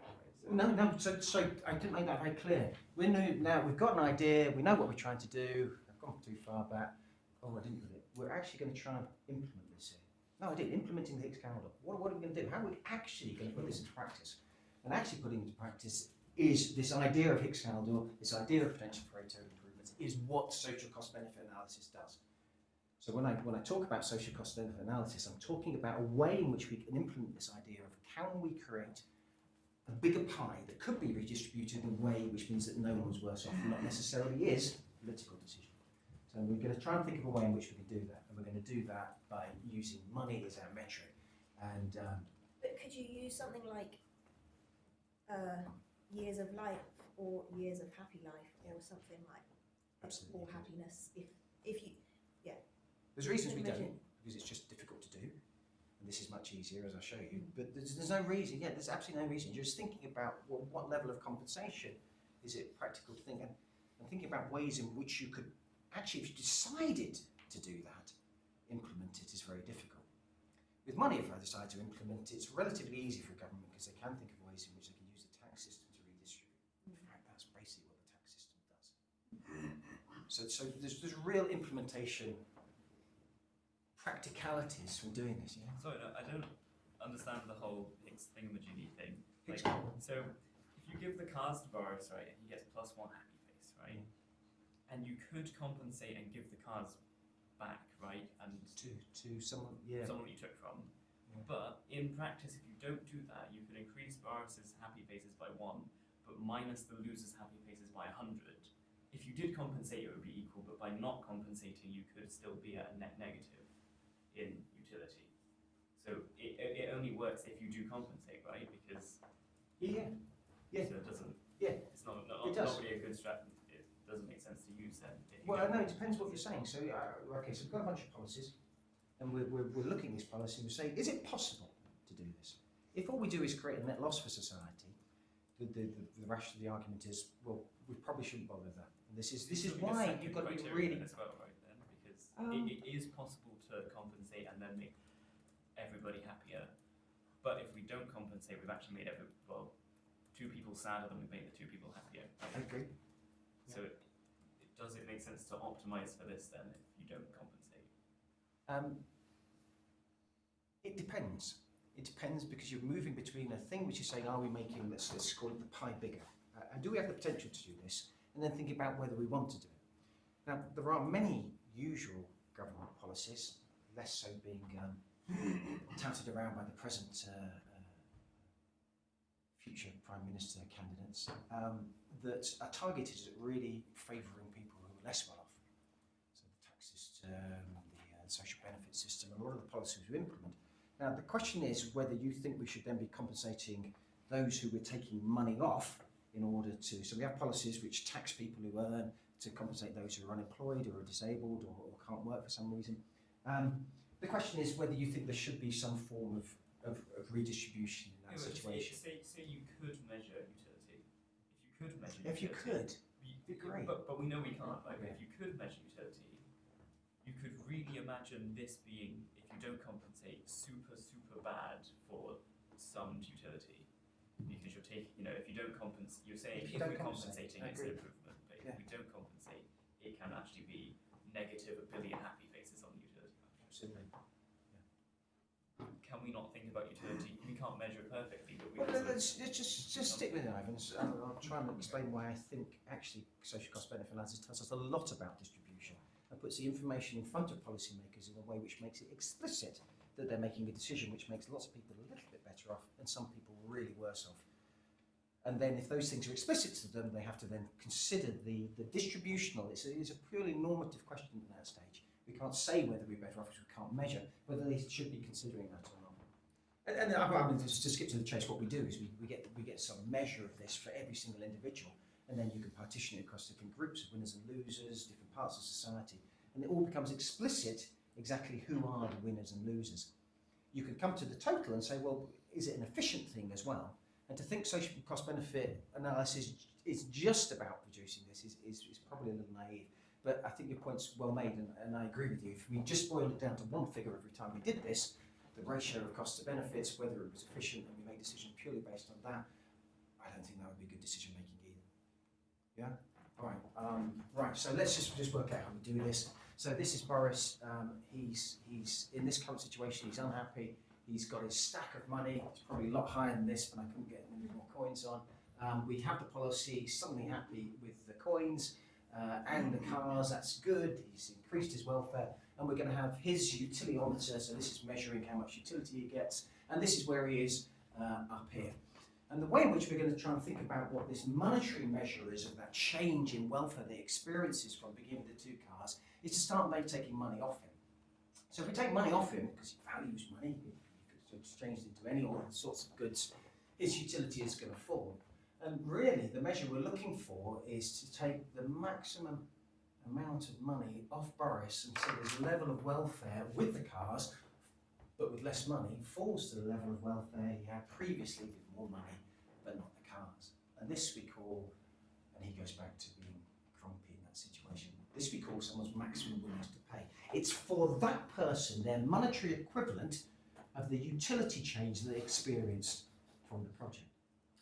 H: Right? So
A: So I didn't make that very clear. We've got an idea, we know what we're trying to do. I've gone too far back. Oh, I didn't put it. We're actually going to try and implement this here. No, I did. Implementing the Higgs calendar. What are we going to do? How are we actually going to put this into practice? And actually putting into practice is this idea of Higgs calendar, this idea of potential Pareto improvements, is what social cost benefit analysis does. So when I talk about social cost benefit analysis, I'm talking about a way in which we can implement this idea of can we create a bigger pie that could be redistributed in a way which means that no one's worse off, and not necessarily is a political decision. So we're going to try and think of a way in which we can do that, and we're going to do that by using money as our metric. And
G: but could you use something like years of life or years of happy life or something like
A: Absolutely.
G: or happiness if you
A: there's reasons we don't, because it's just difficult to do, and this is much easier as I show you. But there's no reason. Yeah, there's absolutely no reason. You're just thinking about what level of compensation is it practical to think, and thinking about ways in which you could actually, if you decided to do that, implement it is very difficult. With money, if I decide to implement it, it's relatively easy for a government because they can think of ways in which they can use the tax system to redistribute. In fact, that's basically what the tax system does. So there's real implementation practicalities from doing this, yeah?
K: Sorry, no, I don't understand the whole Higgs thingamajiggy thing.
A: Higgs.
K: So, if you give the cars to Boris, right, and he gets +1 happy face, right? And you could compensate and give the cards back, right? And
A: to someone, yeah.
K: Someone you took from.
A: Yeah.
K: But in practice, if you don't do that, you could increase Boris's happy faces by 1, but minus the loser's happy faces by 100. If you did compensate, it would be equal, but by not compensating, you could still be at a net negative in utility. So it only works if you do compensate, right? Because
A: yeah.
K: So it doesn't.
A: Yeah.
K: It's not
A: It does.
K: really a good strategy. It doesn't make sense to use then.
A: Well, no, it depends what you're saying. So, okay, so we've got a bunch of policies, and we're looking at this policy and we're saying, is it possible to do this? If all we do is create a net loss for society, the rash of the argument is, well, we probably shouldn't bother with that. And this is why you've got to be really
K: as well, right? Then because it is possible to compensate and then make everybody happier. But if we don't compensate, we've actually made 2 people sadder than we've made the 2 people happier.
A: I agree.
K: So does it make sense to optimize for this then if you don't compensate?
A: It depends. It depends, because you're moving between a thing which is saying, are we making, let's call it the pie bigger, and do we have the potential to do this, and then think about whether we want to do it. Now, there are many usual government policies, less so being touted around by the present future Prime Minister candidates, that are targeted at really favouring people who are less well off. So the tax system, the social benefit system, and a lot of the policies we implement. Now, the question is whether you think we should then be compensating those who we're taking money off in order to, so we have policies which tax people who earn to compensate those who are unemployed or are disabled or can't work for some reason. The question is whether you think there should be some form of redistribution in that situation.
K: Say you could measure utility. If you could measure
A: If you could,
K: it'd
A: be great.
K: But we know we can't. Like,
A: Yeah.
K: if you could measure utility, you could really imagine this being, if you don't compensate, super bad for some utility. Because you're taking, you know, if you don't compensate, you're saying if we're compensating, it's an improvement. But if we don't compensate, it can actually be negative 1 billion happy faces on the utility.
A: Absolutely.
K: Can we not think about utility? We can't measure it perfectly, but we
A: Well,
K: can
A: let's just stick with it, Ivan. I'll try and explain why I think actually social cost benefit analysis tells us a lot about distribution and puts the information in front of policymakers in a way which makes it explicit that they're making a decision which makes lots of people a little bit better off and some people really worse off. And then if those things are explicit to them, they have to then consider the distributional. It's a purely normative question at that stage. We can't say whether we're better off because we can't measure whether they should be considering that or not. And I mean, just to skip to the chase, what we do is we get some measure of this for every single individual, and then you can partition it across different groups of winners and losers, different parts of society, and it all becomes explicit exactly who are the winners and losers. You can come to the total and say, well, is it an efficient thing as well? And to think social cost benefit analysis is just about producing this is probably a little naive. But I think your point's well made, and I agree with you. If we just boiled it down to one figure every time we did this, the ratio of cost to benefits, whether it was efficient, and we made decisions purely based on that, I don't think that would be good decision making either. Yeah? All right. Right, so let's just work out how we do this. So this is Boris. He's in this current situation, he's unhappy. He's got his stack of money. It's probably a lot higher than this, but I couldn't get any more coins on. We have the policy, he's suddenly happy with the coins and the cars, that's good. He's increased his welfare, and we're going to have his utility-ometer, so this is measuring how much utility he gets, and this is where he is up here. And the way in which we're going to try and think about what this monetary measure is of that change in welfare that he experiences from beginning the two cars is to start taking money off him. So if we take money off him, because he values money, he could exchange it into any other sorts of goods, his utility is going to fall. And really, the measure we're looking for is to take the maximum amount of money off Boris until his level of welfare with the cars, but with less money, falls to the level of welfare he had previously with more money, but not the cars. And this we call, and he goes back to being grumpy in that situation, this we call someone's maximum willingness to pay. It's for that person, their monetary equivalent of the utility change they experienced from the project.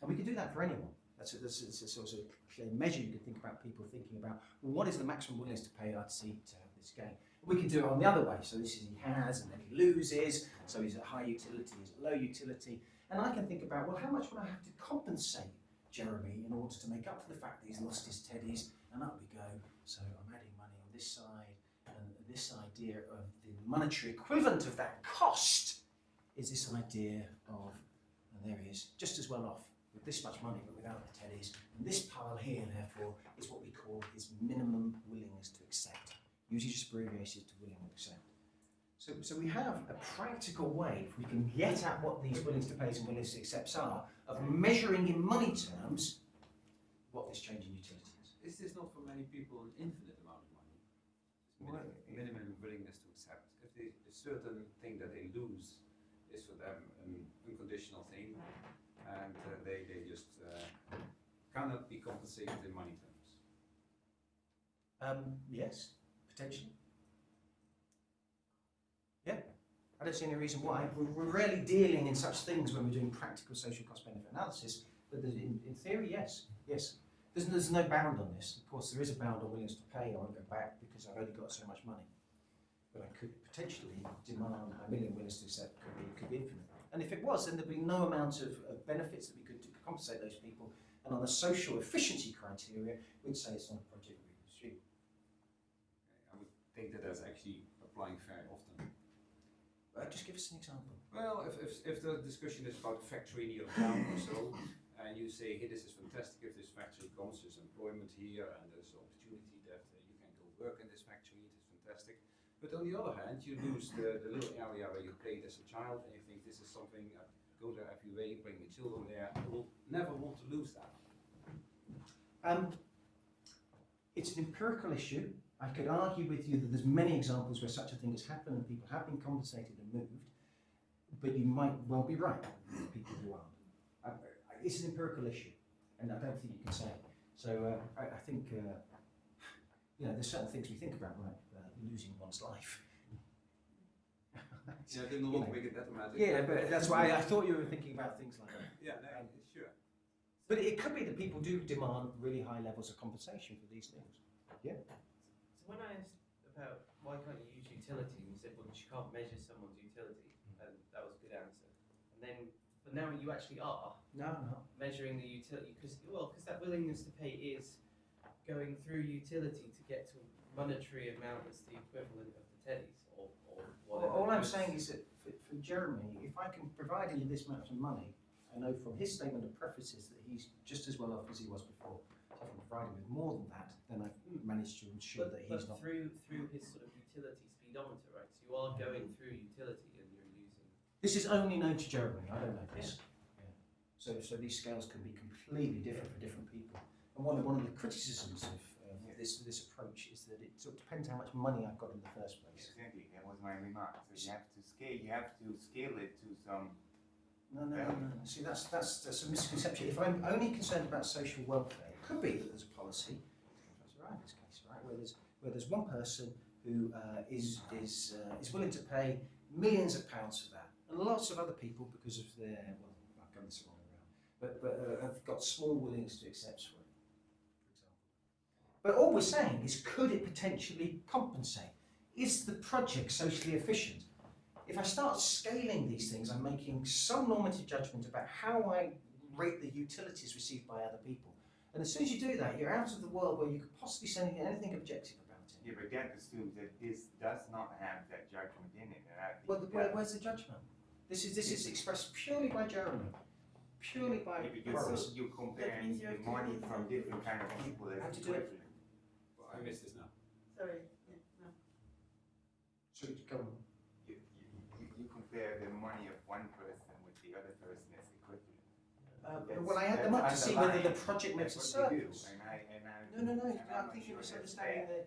A: And we can do that for anyone. That's a sort of clear measure you can think about people thinking about, well, what is the maximum willingness to pay I'd see to have this gain? We can do it on the other way. So this is he has and then he loses. So he's at high utility, he's at low utility. And I can think about, well, how much would I have to compensate Jeremy in order to make up for the fact that he's lost his teddies? And up we go. So I'm adding money on this side. And this idea of the monetary equivalent of that cost is this idea of, and there he is, just as well off with this much money but without the teddies. And this pile here, therefore, is what we call his minimum willingness to accept. Usually just abbreviated to willing to accept. So we have a practical way, if we can get at what these willingness to pays and willingness to accepts are, of measuring in money terms what this change in utility is.
F: Is this not for many people an infinite amount of money? Minimum willingness to accept. If a certain thing that they lose is for them an unconditional thing, and they just cannot be compensated in money terms.
A: Yes, potentially. Yeah, I don't see any reason why. We're rarely dealing in such things when we're doing practical social cost benefit analysis, but in theory, yes. There's no bound on this. Of course, there is a bound on willingness to pay. I won't go back because I've only got so much money. But I could potentially demand a million willingness to accept could be infinite. And if it was, then there'd be no amount of benefits that we could do to compensate those people. And on the social efficiency criteria, we'd say it's not a project we would pursue.
F: I would think that that's actually applying very often.
A: Just give us an example.
F: Well, if the discussion is about a factory in your town or so, and you say, hey, this is fantastic, if this factory comes, there's employment here, and there's opportunity that you can go work in this factory, it is fantastic. But on the other hand, you lose the little area where you played as a child, and you think this is something, I go there every day, bring my children there, I will never want to lose that.
A: It's an empirical issue. I could argue with you that there's many examples where such a thing has happened and people have been compensated and moved, but you might well be right, people who aren't. It's an empirical issue, and I don't think you can say it. So I think, there's certain things we think about, like losing one's life.
F: Yeah, I didn't want to make it mathematic.
A: Yeah, but that's why I thought you were thinking about things like that.
F: Yeah, no, sure.
A: But it could be that people do demand really high levels of compensation for these things. Yeah.
H: So when I asked about why can't you use utility, and you said, well, you can't measure someone's utility, and that was a good answer. And then, but now you actually are measuring the utility, because that willingness to pay is going through utility to get to a monetary amount that's the equivalent of the teddies, or whatever.
A: All I'm saying is that for Jeremy, if I can provide him this amount of money, I know from his statement of prefaces that he's just as well off as he was before. So if I can provide him with more than that, then I've managed to ensure that he's not.
H: Through his sort of utility speedometer, right? So you are going through utility and you're using.
A: This is only known to Jeremy. I don't know this. Yeah. So these scales can be completely different for different people. And one of the criticisms of this approach is that it sort of depends how much money I've got in the first place.
B: Exactly, that was my remark. So you have to scale it to some.
A: No. See, that's a misconception. If I'm only concerned about social welfare, it could be that there's a policy, Professor Ryan's case, right, where there's one person who is willing to pay millions of pounds for that, and lots of other people, because of their I've done this the wrong way around, but have got small willingness to accept for it, for example. But all we're saying is, could it potentially compensate? Is the project socially efficient? If I start scaling these things, I'm making some normative judgment about how I rate the utilities received by other people. And as soon as you do that, you're out of the world where you could possibly say anything objective about it.
B: Yeah, but that assumes that this does not have that judgment in it. And I think
A: Where's the judgment? This is expressed purely by Jeremy. Purely by
B: because you're comparing the money from different kind of people as equivalent.
F: Well, I missed this now.
I: Sorry, no.
A: So go on.
B: You compare the money of one person with the other person as equivalent.
A: Well, I had them up to see whether the project makes a
B: service.
A: service. No. I think you're misunderstanding the.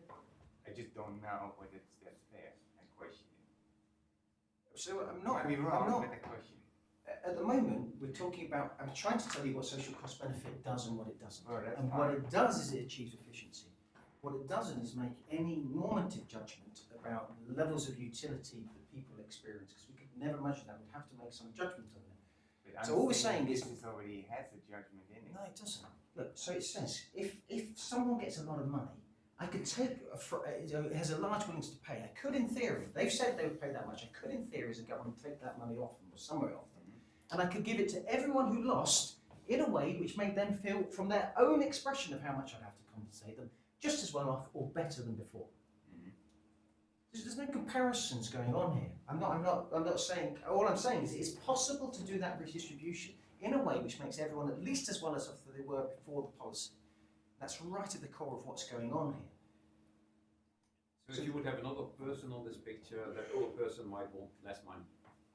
B: I just don't know whether that's fair. I question it.
A: So I'm
B: Might be wrong,
A: I'm not.
B: but I question it.
A: At the moment, we're talking about. I'm trying to tell you what social cost benefit does and what it doesn't.
B: Oh, that's
A: and
B: fine.
A: what it does is it achieves efficiency. What it doesn't is make any normative judgment about the levels of utility that people experience, because we could never measure that. We'd have to make some judgment on it.
B: But
A: So all we're saying is
B: this already has a judgment in it.
A: no, it doesn't. Look, so it says if someone gets a lot of money, I could take it has a large willingness to pay. I could, in theory, they've said they would pay that much. I could, in theory, as a government, take that money off them or somewhere off them, and I could give it to everyone who lost in a way which made them feel, from their own expression of how much I'd have to compensate them, just as well off or better than before. There's no comparisons going on here. I'm not saying. All I'm saying is it's possible to do that redistribution in a way which makes everyone at least as well as off as they were before the policy. That's right at the core of what's going on here.
F: So if you would have another person on this picture, that other person might want less money.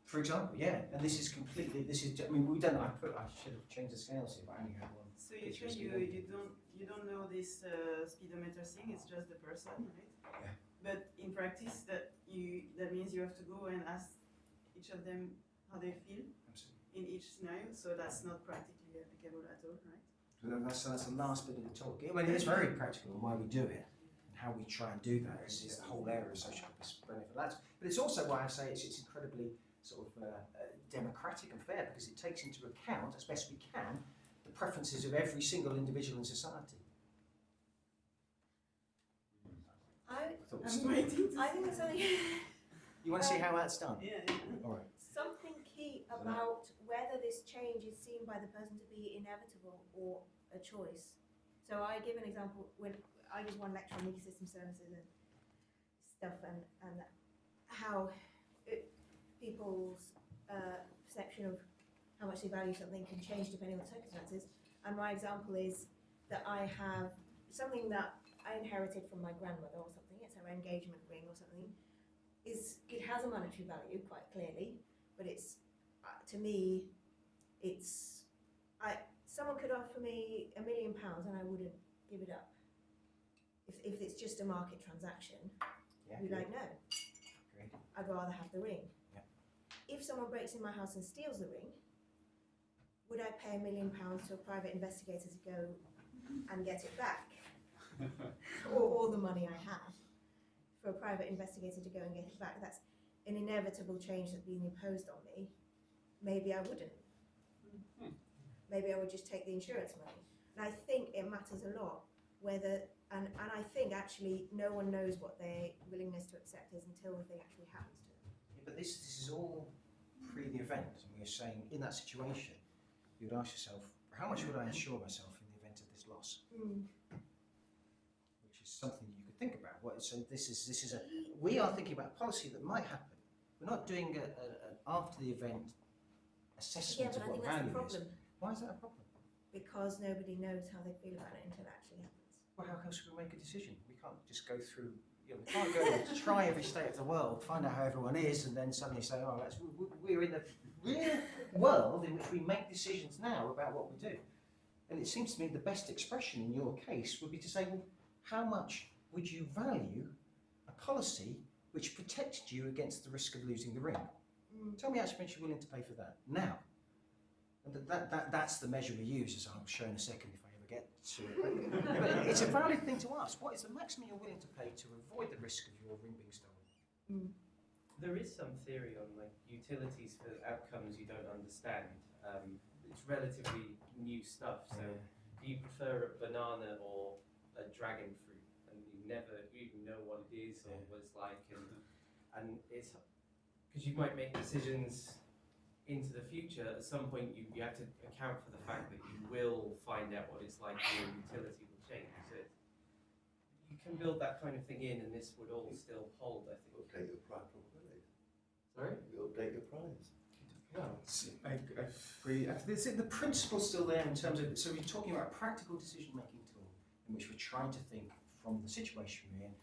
A: For example, yeah, and this is completely. I mean, we don't. I should have changed the scales here, but I only had one.
I: So you
A: picture
I: say
A: scale.
I: you don't know this speedometer thing. It's just the person, right?
A: Yeah.
I: But in practice, that means you have to go and ask each of them how they feel in each scenario. So that's not practically applicable at all, right?
A: So that's the last bit of the talk. I mean, it's very practical on why we do it and how we try and do that. Is the whole area of social benefit. But it's also why I say it's incredibly sort of democratic and fair, because it takes into account, as best we can, the preferences of every single individual in society.
I: I'm waiting.
G: I think there's only
A: You want to see how that's done?
I: Yeah.
A: All right.
G: something key about whether this change is seen by the person to be inevitable or a choice. So I give an example when I did one lecture on ecosystem services and stuff, and how people's perception of how much they value something can change depending on the circumstances. And my example is that I have something that I inherited from my grandmother or something. It's her engagement ring or something. It has a monetary value quite clearly, but it's to me, someone could offer me £1 million and I wouldn't give it up. If it's just a market transaction, I'd be like, no, I'd rather have the ring.
A: Yeah.
G: If someone breaks in my house and steals the ring, would I pay £1 million to a private investigator to go and get it back? or the money I have for a private investigator to go and get it back? That's an inevitable change that's being imposed on me. Maybe I wouldn't. Maybe I would just take the insurance money. And I think it matters a lot whether, and I think actually no one knows what their willingness to accept is until the thing actually happens to them.
A: Yeah, but this is all pre the event, and we're saying in that situation, you would ask yourself, how much would I insure myself in the event of this loss? Which is something you could think about. So this is we are thinking about policy that might happen. We're not doing an after the event assessment of what value is. Why is that a problem?
G: Because nobody knows how they feel about it until it actually happens.
A: Well, how else can we make a decision? We can't just go through, we can't go and try every state of the world, find out how everyone is, and then suddenly say, oh, we're in the real world in which we make decisions now about what we do. And it seems to me the best expression in your case would be to say, well, how much would you value a policy which protected you against the risk of losing the ring? Tell me how much you're willing to pay for that now. And that's the measure we use, as I'll show in a second if I ever get to it. But it's a valid thing to ask. What is the maximum you're willing to pay to avoid the risk of your ring being stolen?
H: There is some theory on like utilities for outcomes you don't understand. It's relatively new stuff. So do you prefer a banana or a dragon fruit? And you never even know what it is or what it's like. And it's because you might make decisions into the future. At some point you have to account for the fact that you will find out what it's like, your utility will change. So you can build that kind of thing in, and this would all still hold, I think.
D: Update your price probability.
H: Sorry?
D: You update your price.
A: Well, I agree. The principle's still there in terms of, so we're talking about a practical decision-making tool in which we're trying to think from the situation we're in,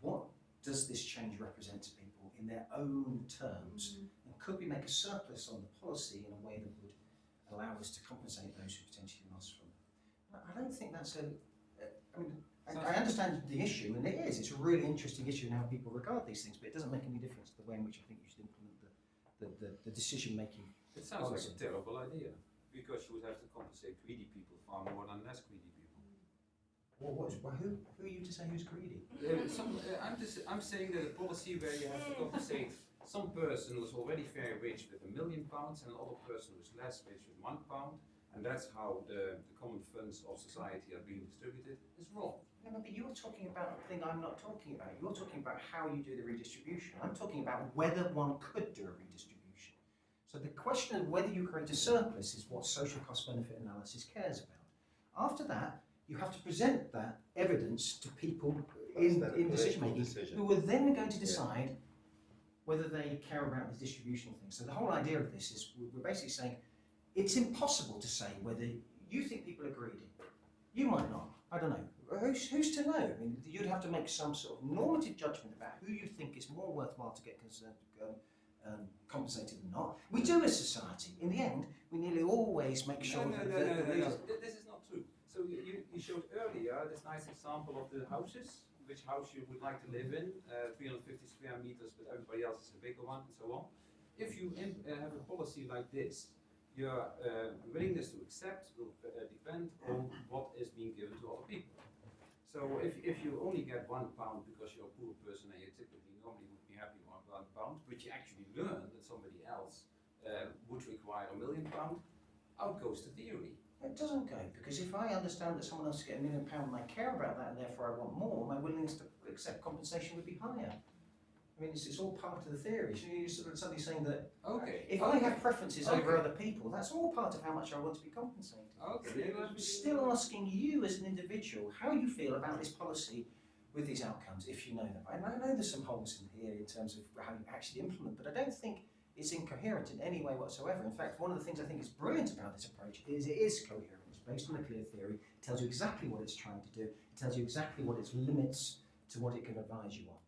A: what does this change represent to people in their own terms? And could we make a surplus on the policy in a way that would allow us to compensate those who potentially lost from it? I don't think that's I understand the issue, and it's a really interesting issue in how people regard these things, but it doesn't make any difference to the way in which I think you should implement the decision-making.
F: It sounds
A: policy.
F: like a terrible idea, because you would have to compensate greedy people far more than less greedy people.
A: Well, who are you to say who's greedy?
F: I'm saying that a policy where you have to compensate some person who's already very rich with £1 million and another person who's less rich with £1, and that's how the common funds of society are being distributed, is wrong.
A: No, but you're talking about a thing I'm not talking about. You're talking about how you do the redistribution. I'm talking about whether one could do a redistribution. So the question of whether you create a surplus is what social cost-benefit analysis cares about. After that, you have to present that evidence to people in decision-making who are then going to decide whether they care about the distributional thing. So the whole idea of this is we're basically saying it's impossible to say whether you think people are greedy. You might not. I don't know. Who's to know? I mean, you'd have to make some sort of normative judgment about who you think is more worthwhile to get compensated or not. We do as society. In the end, we nearly always make sure
F: No, this is not true. So you showed earlier this nice example of the houses, which house you would like to live in, 350 square meters, but everybody else is a bigger one, and so on. If you have a policy like this, your willingness to accept will depend on what is being given to other people. So if you only get £1 because you're a poor person and you typically normally would be happy with £1, but you actually learn that somebody else would require £1 million, out goes the theory.
A: It doesn't go, because if I understand that someone else is getting £1 million and I care about that and therefore I want more, my willingness to accept compensation would be higher. I I mean, it's all part of the theory. So you're sort of suddenly saying that
F: Okay.
A: if I have preferences over
F: Okay.
A: other people, that's all part of how much I want to be compensated.
F: Okay.
A: I'm still asking you as an individual how you feel about this policy with these outcomes, if you know them. I know there's some holes in here in terms of how you actually implement, but I don't think it's incoherent in any way whatsoever. In fact, one of the things I think is brilliant about this approach is it is coherent. It's based on a clear theory. It tells you exactly what it's trying to do. It tells you exactly what its limits to what it can advise you on.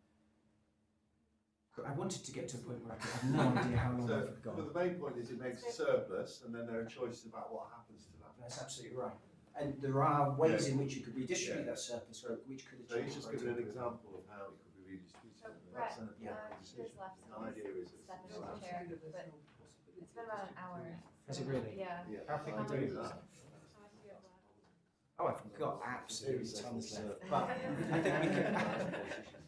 A: I wanted to get to a point where I have no idea how long I've
D: But
A: gone.
D: the main point is it makes a surplus, and then there are choices about what happens to that.
A: That's absolutely right. And there are ways in which you could redistribute that surplus, or which could
D: So
A: achieve.
D: he's just given an example of how it could be redistributed.
J: So,
D: That's
J: Brett,
D: a decision.
J: Peter's left,
D: The idea is it's
J: statistical chair, but it's been about an hour.
A: Has it really?
J: Yeah.
A: How quickly
J: How
A: do
J: much
A: you
J: do
A: that?
J: How much do you have left?
A: Oh, I've got absolutely tons left. But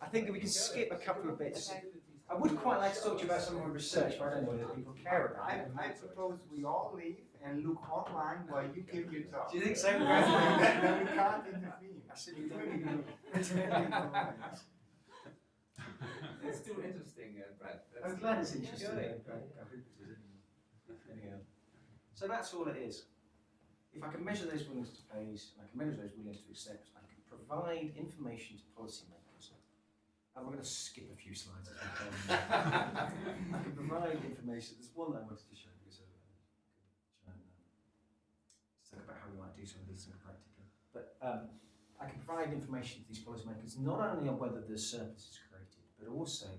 A: I think we can skip a couple of bits.
J: Okay.
A: I would quite like to talk to you about some of my research, but I don't know whether people care about it.
B: I propose we all leave and look online while you give your talk.
A: Do you think so?
B: Then we can't intervene.
A: I said you don't need
F: It's too interesting, Brad.
A: I'm glad it's interesting. Anyhow. So that's all it is. If I can measure those willingness to pays, and I can measure those willingness to accept, I can provide information to policymakers. And we're going to skip a few slides. I can provide information. There's one that I wanted to show because to talk about how we might do some of these things practically. But I can provide information to these policymakers not only on whether the surplus is created, but also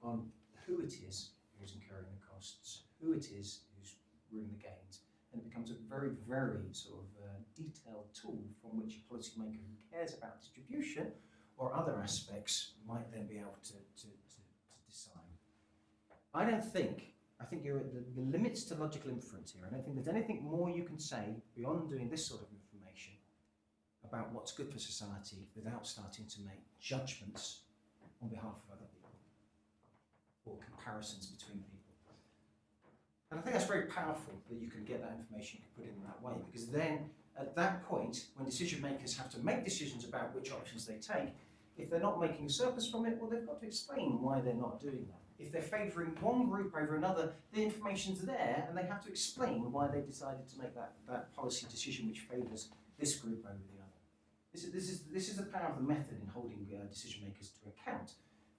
A: on who it is who's incurring the costs, who it is who's reaping the gains, and it becomes a very, very sort of detailed tool from which a policymaker who cares about distribution or other aspects might then be able to decide. I think you're at the limits to logical inference here. I don't think there's anything more you can say beyond doing this sort of information about what's good for society without starting to make judgments on behalf of other people or comparisons between people. And I think that's very powerful that you can get that information, you can put it in that way, because then at that point, when decision makers have to make decisions about which options they take, if they're not making a surplus from it, well, they've got to explain why they're not doing that. If they're favouring one group over another, the information's there, and they have to explain why they decided to make that policy decision which favours this group over the other. This is the power of the method in holding decision makers to account.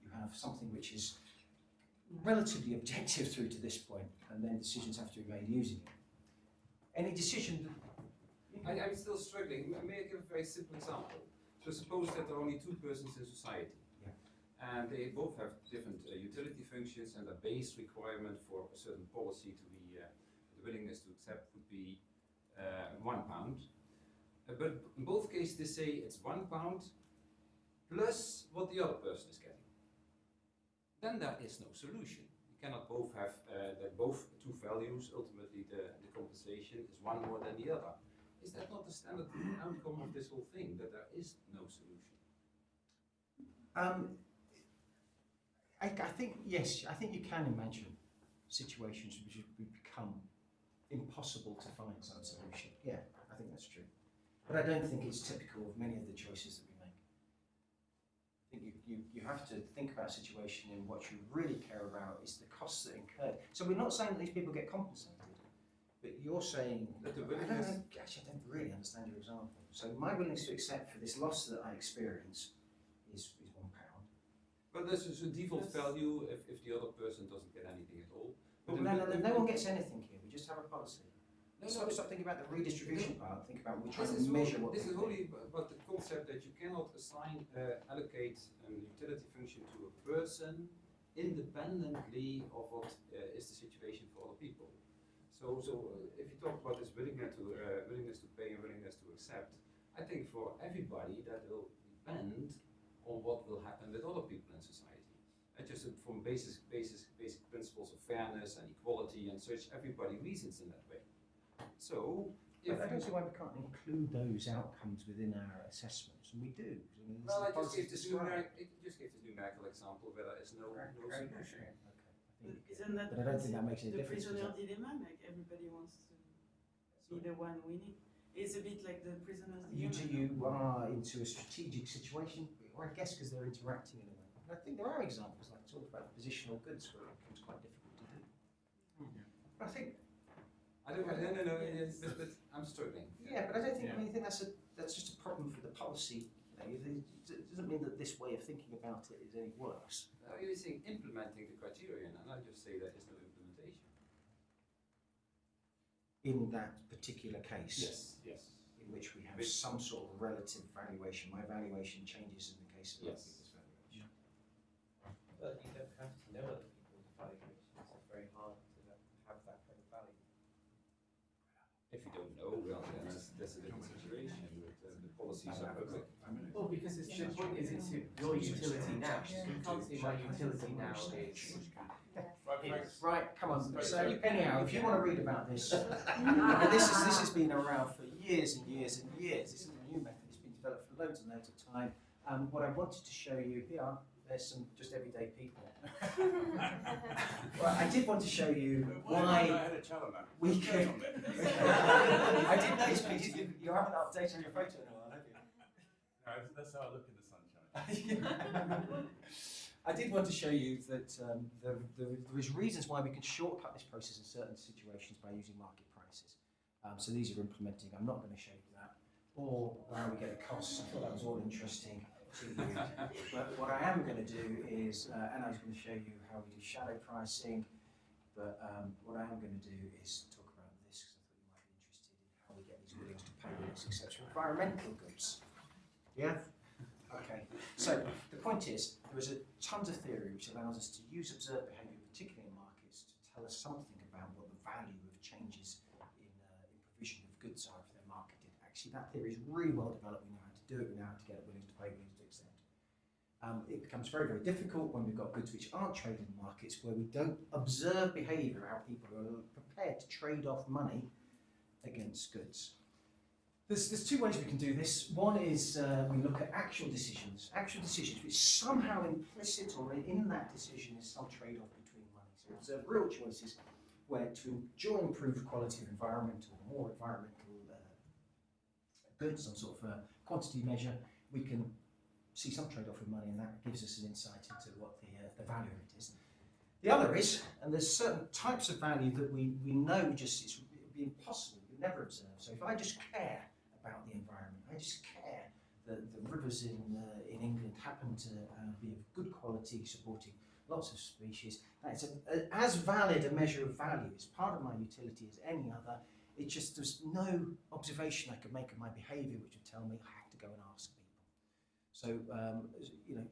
A: You have something which is relatively objective through to this point, and then decisions have to be made using it. Any decision...
F: I'm still struggling. May I give a very simple example? So suppose that there are only two persons in society, and they both have different utility functions, and the base requirement for a certain policy to be the willingness to accept would be £1. But in both cases they say it's £1 plus what the other person is getting. Then there is no solution. You cannot both have that both two values, ultimately the compensation is one more than the other. Is that not the standard outcome of this whole thing, that there is no solution?
A: I think, yes, I think you can imagine situations which would become impossible to find some solution. Yeah, I think that's true. But I don't think it's typical of many of the choices that we make. I think you have to think about a situation in what you really care about is the costs that incurred. So we're not saying that these people get compensated, but you're saying that actually I don't really understand your example. So my willingness to accept for this loss that I experience is £1.
F: But this is a default value if the other person doesn't get anything at all.
A: But no one gets anything here. We just have a policy. Stop thinking about the redistribution part. Think about we're trying to measure what.
F: This is only about the concept that you cannot allocate a utility function to a person independently of what is the situation for other people. So if you talk about this willingness to pay and willingness to accept, I think for everybody that will depend on what will happen with other people in society. And just from basic principles of fairness and equality and such, everybody reasons in that way. So,
A: I don't see why we can't include those outcomes within our assessments, and we do. I mean,
F: well, I just gave this numerical example where there is no solution.
I: Isn't that
A: but I don't think that makes any
I: the
A: difference.
I: prisoner dilemma? Like everybody wants to be the one winning. It's a bit like the prisoner's dilemma.
A: You are into a strategic situation, or I guess because they're interacting in a way. And I think there are examples, like talk about positional goods, where it becomes quite difficult to do. But I think.
F: No, but I'm struggling.
A: Yeah, but I don't think. I mean, I think that's just a problem for the policy. It doesn't mean that this way of thinking about it is any worse.
F: You're saying implementing the criterion, and I just say there is no implementation.
A: In that particular case.
F: Yes.
A: In which we have some sort of relative valuation. My valuation changes in the case of other people's valuation.
H: But you don't have to know other people's valuations. It's very hard to have that kind of value.
F: If you don't know, well, then that's a different situation. But the policies are public.
H: Well, because it's the point is it's your utility now. You can't see my utility now is.
A: Right, come on. So anyhow, if you want to read about this, this has been around for years and years and years. This isn't a new method. It's been developed for loads and loads of time. What I wanted to show you here, there's some just everyday people. Well, I did want to show you why we could. I did notice, Peter, you haven't updated your photo in a while, have you?
C: No, that's how I look in the sunshine.
A: I did want to show you that there is reasons why we can shortcut this process in certain situations by using market prices. So these are implementing. I'm not going to show you that. Or how we get a cost. I thought that was all interesting to you. But what I am going to do is, and I was going to show you how we do shadow pricing. But what I am going to do is talk about this because I thought you might be interested in how we get these willingness to pay rates, etc. Environmental goods. Yeah. Okay, so the point is, there is tons of theory which allows us to use observed behaviour, particularly in markets, to tell us something about what the value of changes in provision of goods are if they're marketed. Actually, that theory is really well developed. We know how to do it. We know how to get willing to pay, willing to accept. It becomes very, very difficult when we've got goods which aren't traded in markets, where we don't observe behaviour, how people are prepared to trade off money against goods. There's two ways we can do this. One is we look at actual decisions which somehow implicit or in that decision is some trade-off between money. So we observe real choices where to enjoy improved quality of environmental, more environmental goods, some sort of quantity measure, we can see some trade-off with money, and that gives us an insight into what the value of it is. The other is, and there's certain types of value that we know just it would be impossible, we never observe. So if I just care about the environment, I just care that the rivers in England happen to be of good quality, supporting lots of species. That's as valid a measure of value. It's part of my utility as any other. It's just there's no observation I could make of my behaviour which would tell me I have to go and ask people. So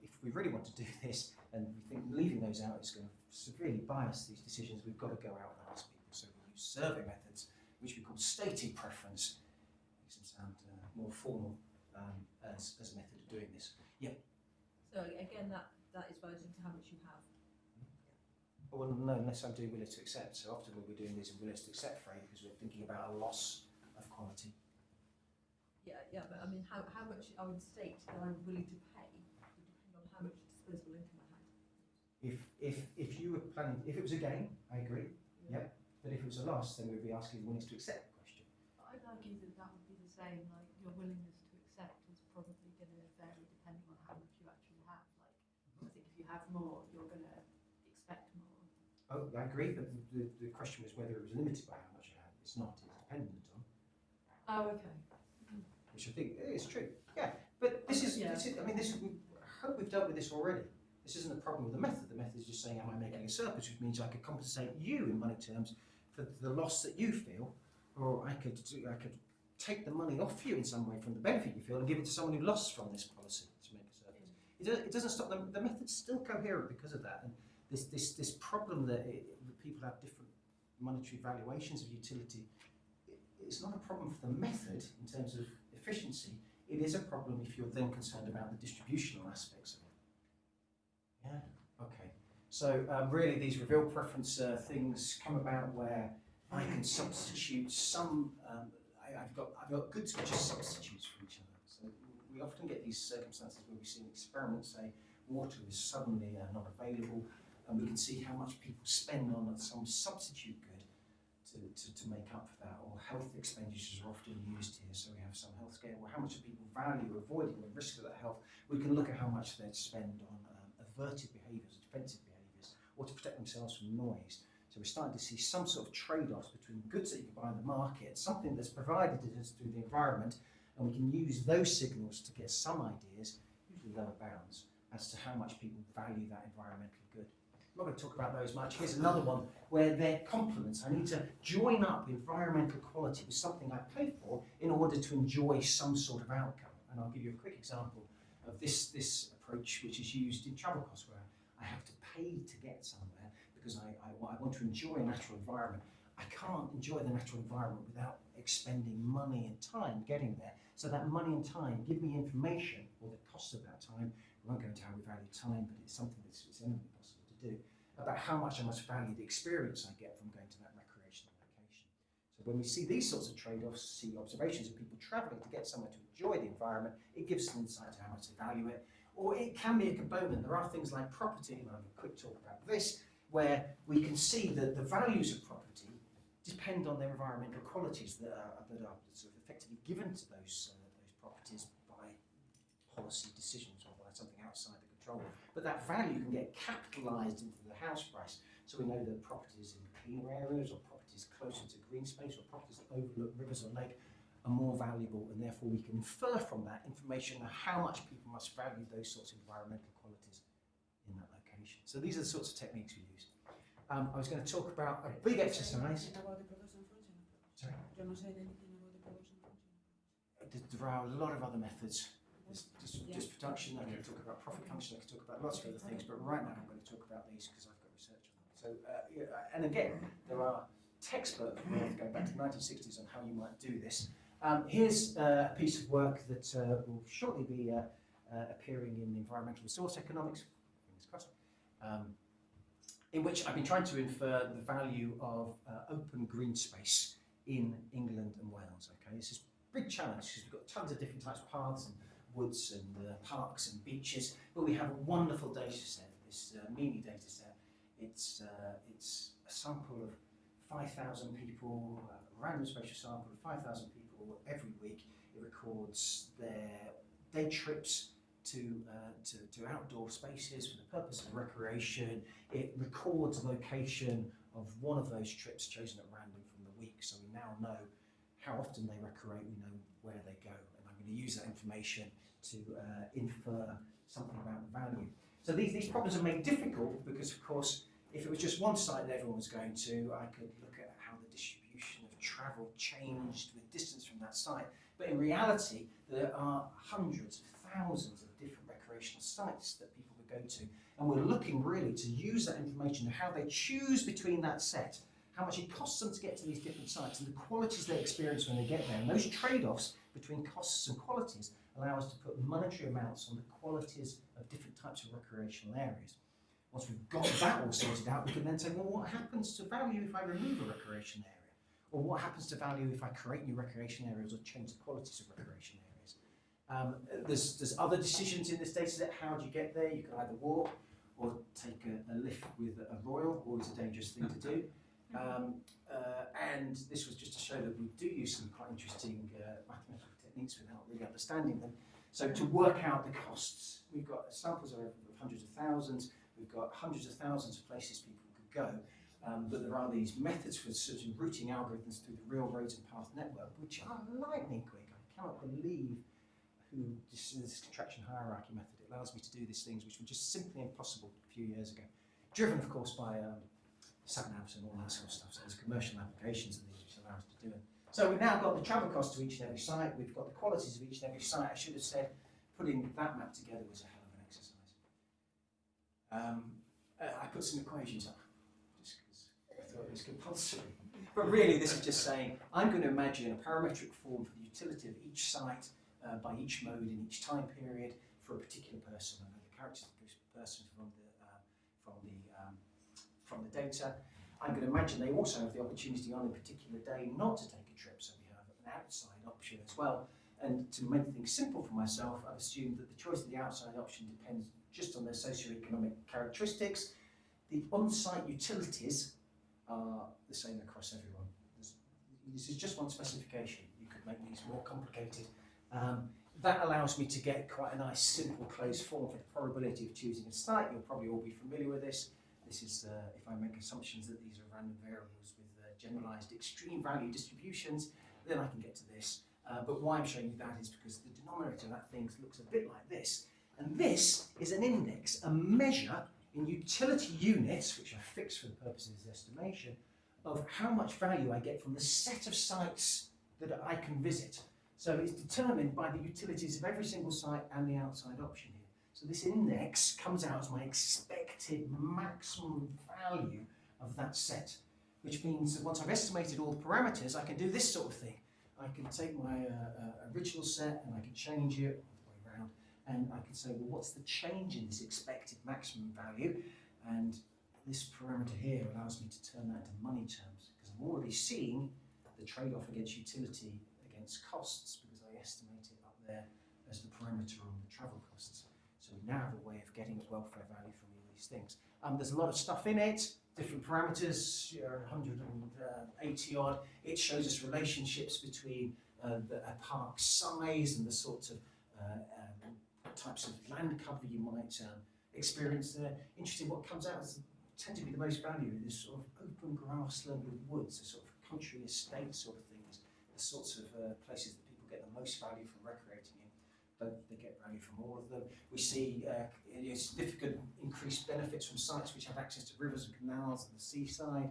A: if we really want to do this, and we think leaving those out is going to severely bias these decisions, we've got to go out and ask people. So we use survey methods, which we call stated preference. Makes them sound more formal as a method of doing this. Yeah.
L: So again, that is relative to how much you have.
A: Well, no, unless I'm doing willingness to accept. So often we'll be doing this in willingness to accept frame because we're thinking about a loss of quality.
L: Yeah, but I mean, how much I would state that I'm willing to pay would depend on how much disposable income I had.
A: If you were planning, if it was a gain, I agree. Yeah. But if it was a loss, then we'd be asking willingness to accept the question.
J: I'd argue that that would be the same. Like your willingness to accept is probably going to vary depending on how much you actually have. Like I think if you have more, you're going to expect more.
A: Oh, I agree, but the question was whether it was limited by how much you had. It's not, it's dependent on.
J: Oh, okay.
A: Which I think is true. Yeah, but this is, I hope we've dealt with this already. This isn't a problem with the method. The method is just saying, am I making a surplus, which means I could compensate you in money terms for the loss that you feel, or I could take the money off you in some way from the benefit you feel and give it to someone who lost from this policy to make a surplus. It doesn't stop them. The method's still coherent because of that. And this problem that people have different monetary valuations of utility, it's not a problem for the method in terms of efficiency. It is a problem if you're then concerned about the distributional aspects of it. Yeah. Okay. So really, these reveal preference things come about where I can substitute some. I've got goods which are substitutes for each other. So we often get these circumstances where we see an experiment, say water is suddenly not available, and we can see how much people spend on some substitute good to make up for that, or health expenditures are often used here. So we have some health scale, or how much do people value avoiding the risk of that health. We can look at how much they'd spend on a averted behaviours, defensive behaviours, or to protect themselves from noise. So we're starting to see some sort of trade-offs between goods that you can buy in the market, something that's provided to us through the environment, and we can use those signals to get some ideas, usually lower bounds, as to how much people value that environmental good. I'm not going to talk about those much. Here's another one where they're complements. I need to join up environmental quality with something I pay for in order to enjoy some sort of outcome. And I'll give you a quick example of this approach, which is used in travel costs, where I have to pay to get somewhere because I want to enjoy a natural environment. I can't enjoy the natural environment without expending money and time getting there. So that money and time give me information, or the cost of that time. We won't go into how we value time, but it's something that's eminently possible to do, about how much I must value the experience I get from going to that recreational location. So when we see these sorts of trade-offs, see observations of people travelling to get somewhere to enjoy the environment, it gives us an insight to how much they value it. Or it can be a component. There are things like property, and I'll have a quick talk about this, where we can see that the values of property depend on their environmental qualities that are sort of effectively given to those properties by policy decisions or by something outside the control. But that value can get capitalised into the house price. So we know that properties in cleaner areas, or properties closer to green space, or properties that overlook rivers or lake are more valuable, and therefore we can infer from that information how much people must value those sorts of environmental qualities in that location. So these are the sorts of techniques we use. I was going to talk about a big exercise. Sorry? There are a lot of other methods. There's just production. I can talk about profit function. I can talk about lots of other things. But right now, I'm going to talk about these because I've got research on them. So, and again, there are textbooks going back to the 1960s on how you might do this. Here's a piece of work that will shortly be appearing in Environmental Resource Economics, in which I've been trying to infer the value of open green space in England and Wales. Okay, this is a big challenge because we've got tons of different types of paths and woods and parks and beaches, but we have a wonderful data set, this mini data set. It's a sample of 5,000 people, a random spatial sample of 5,000 people every week. It records their day trips to outdoor spaces for the purpose of recreation. It records the location of one of those trips chosen at random from the week, so we now know how often they recreate, we know where they go, and I'm going to use that information to infer something about the value. So these problems are made difficult because, of course, if it was just one site that everyone was going to, I could look at how the distribution of travel changed with distance from that site. But in reality, there are hundreds of thousands of different recreational sites that people would go to. And we're looking really to use that information, how they choose between that set, how much it costs them to get to these different sites, and the qualities they experience when they get there. And those trade-offs between costs and qualities allow us to put monetary amounts on the qualities of different types of recreational areas. Once we've got that all sorted out, we can then say, well, what happens to value if I remove a recreation area? Or what happens to value if I create new recreation areas or change the qualities of recreation areas? There's other decisions in this data set. How do you get there? You can either walk or take a lift with a royal, always a dangerous thing to do. And this was just to show that we do use some quite interesting mathematical techniques without really understanding them. So to work out the costs, we've got samples of hundreds of thousands. We've got hundreds of thousands of places people could go, but there are these methods for certain routing algorithms through the real roads and path network, which are lightning quick. I cannot believe this contraction hierarchy method. It allows me to do these things which were just simply impossible a few years ago. Driven, of course, by sat-navs and all that sort of stuff. So there's commercial applications of these which allow us to do it. So we've now got the travel costs to each and every site. We've got the qualities of each and every site. I should have said putting that map together was a hell of an exercise. I put some equations up just because I thought it was compulsory. But really, this is just saying I'm going to imagine a parametric form for the utility of each site by each mode in each time period for a particular person. I know the characters of the person from the data. I'm going to imagine they also have the opportunity on a particular day not to take a trip, so we have an outside option as well. And to make things simple for myself, I've assumed that the choice of the outside option depends just on their socioeconomic characteristics. The on-site utilities are the same across everyone. This is just one specification. You could make these more complicated. that allows me to get quite a nice simple closed form for the probability of choosing a site. You'll probably all be familiar with this. This is if I make assumptions that these are random variables with generalized extreme value distributions, then I can get to this. But why I'm showing you that is because the denominator of that thing looks a bit like this. And this is an index, a measure in utility units, which are fixed for the purpose of this estimation, of how much value I get from the set of sites that I can visit. So it's determined by the utilities of every single site and the outside option here. So this index comes out as my expected maximum value of that set, which means that once I've estimated all the parameters, I can do this sort of thing. I can take my original set and I can change it all the way around, and I can say, well, what's the change in this expected maximum value? And this parameter here allows me to turn that into money terms, because I'm already seeing the trade-off against utility against costs, because I estimate it up there as the parameter on the travel costs. So we now have a way of getting welfare value from all these things. There's a lot of stuff in it, different parameters, 180 odd. It shows us relationships between a park size and the sorts of types of land cover you might experience there. Interesting, what comes out as tend to be the most value in this sort of open grassland with woods, a sort of country estate sort of things, the sorts of places that people get the most value from recreating in, but they get value from all of them. We see significant increased benefits from sites which have access to rivers and canals and the seaside.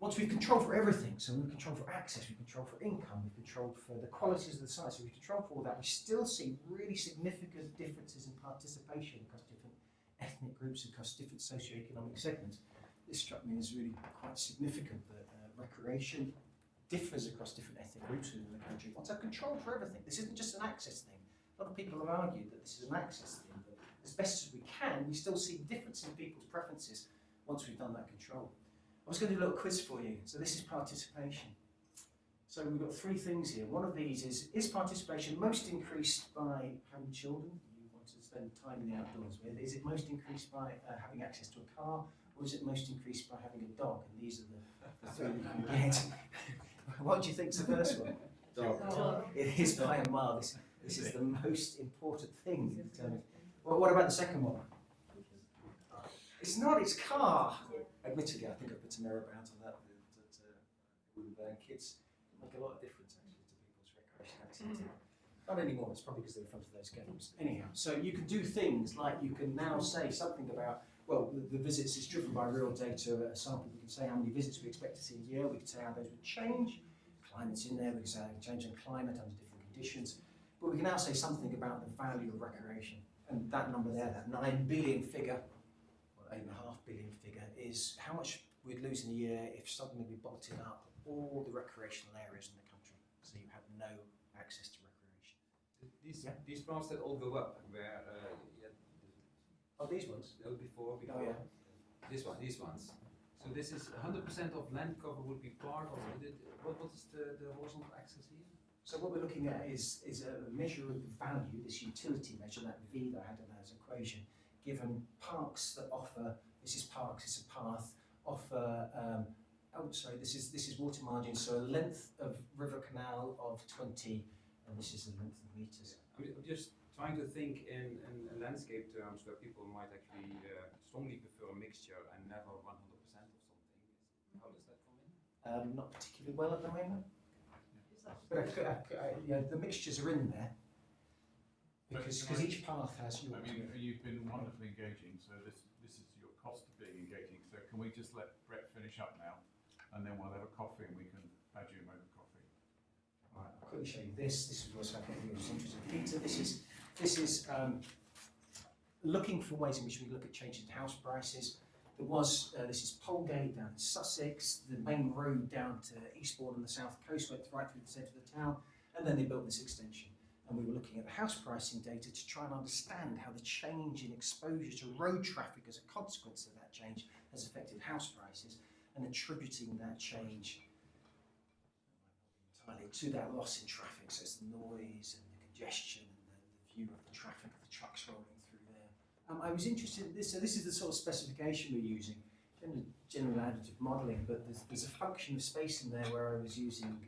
A: Once we've controlled for everything, so we've controlled for access, we've controlled for income, we've controlled for the qualities of the sites, so we've controlled for all that, we still see really significant differences in participation across different ethnic groups, across different socioeconomic segments. This struck me as really quite significant that recreation differs across different ethnic groups within the country. Once I've controlled for everything, this isn't just an access thing. A lot of people have argued that this is an access thing, but as best as we can, we still see difference in people's preferences once we've done that control. I was going to do a little quiz for you. So this is participation. So we've got three things here. One of these is participation most increased by how many children you want to spend time in the outdoors with? Is it most increased by having access to a car, or is it most increased by having a dog? And these are the three you can get. What do you think's the first one?
L: Dog.
A: It is by a mile. This is the most important thing. Well, what about the second one? It's not, it's car. Admittedly, I think I put some error about on that with kids. It make a lot of difference actually to people's recreation activity. Not anymore, it's probably because they're in front of those games. Anyhow, so you can do things like you can now say something about, well, the visits is driven by real data, a sample. We can say how many visits we expect to see a year, we can say how those would change. Climate's in there, we can say change in climate under different conditions. But we can now say something about the value of recreation. And that number there, that 9 billion figure, or 8.5 billion figure, is how much we'd lose in a year if suddenly we bolted up all the recreational areas in the country. So you have no access to recreation.
F: These graphs that all go up, where
A: Oh, these ones?
F: before,
A: Oh, yeah.
F: these ones. So this is 100% of land cover would be part of it. What is the horizontal axis here?
A: So what we're looking at is a measure of value, this utility measure, that V that I had in that equation, given parks that offer, this is parks, it's a path, offer, this is water margin, so a length of river canal of 20, and this is the length of meters.
F: I'm just trying to think in landscape terms where people might actually strongly prefer a mixture and never 100% of something. How does that come in?
A: Not particularly well at the moment.
J: Is that
A: But the mixtures are in there because each path has your.
C: I mean, you've been wonderfully engaging, so this is your cost of being engaging. So can we just let Brett finish up now, and then we'll have a coffee and we can badge him over coffee.
A: Right, I'll quickly show you this. This is what's happening with interesting Peter. This is looking for ways in which we look at changes in house prices. There was, this is Polegate down in Sussex, the main road down to Eastbourne on the south coast went right through the centre of the town, and then they built this extension. And we were looking at the house pricing data to try and understand how the change in exposure to road traffic as a consequence of that change has affected house prices, and attributing that change entirely to that loss in traffic. So it's the noise and the congestion and the view of the traffic of the trucks rolling through there. I was interested in this, so this is the sort of specification we're using, general additive modelling, but there's a function of space in there where I was using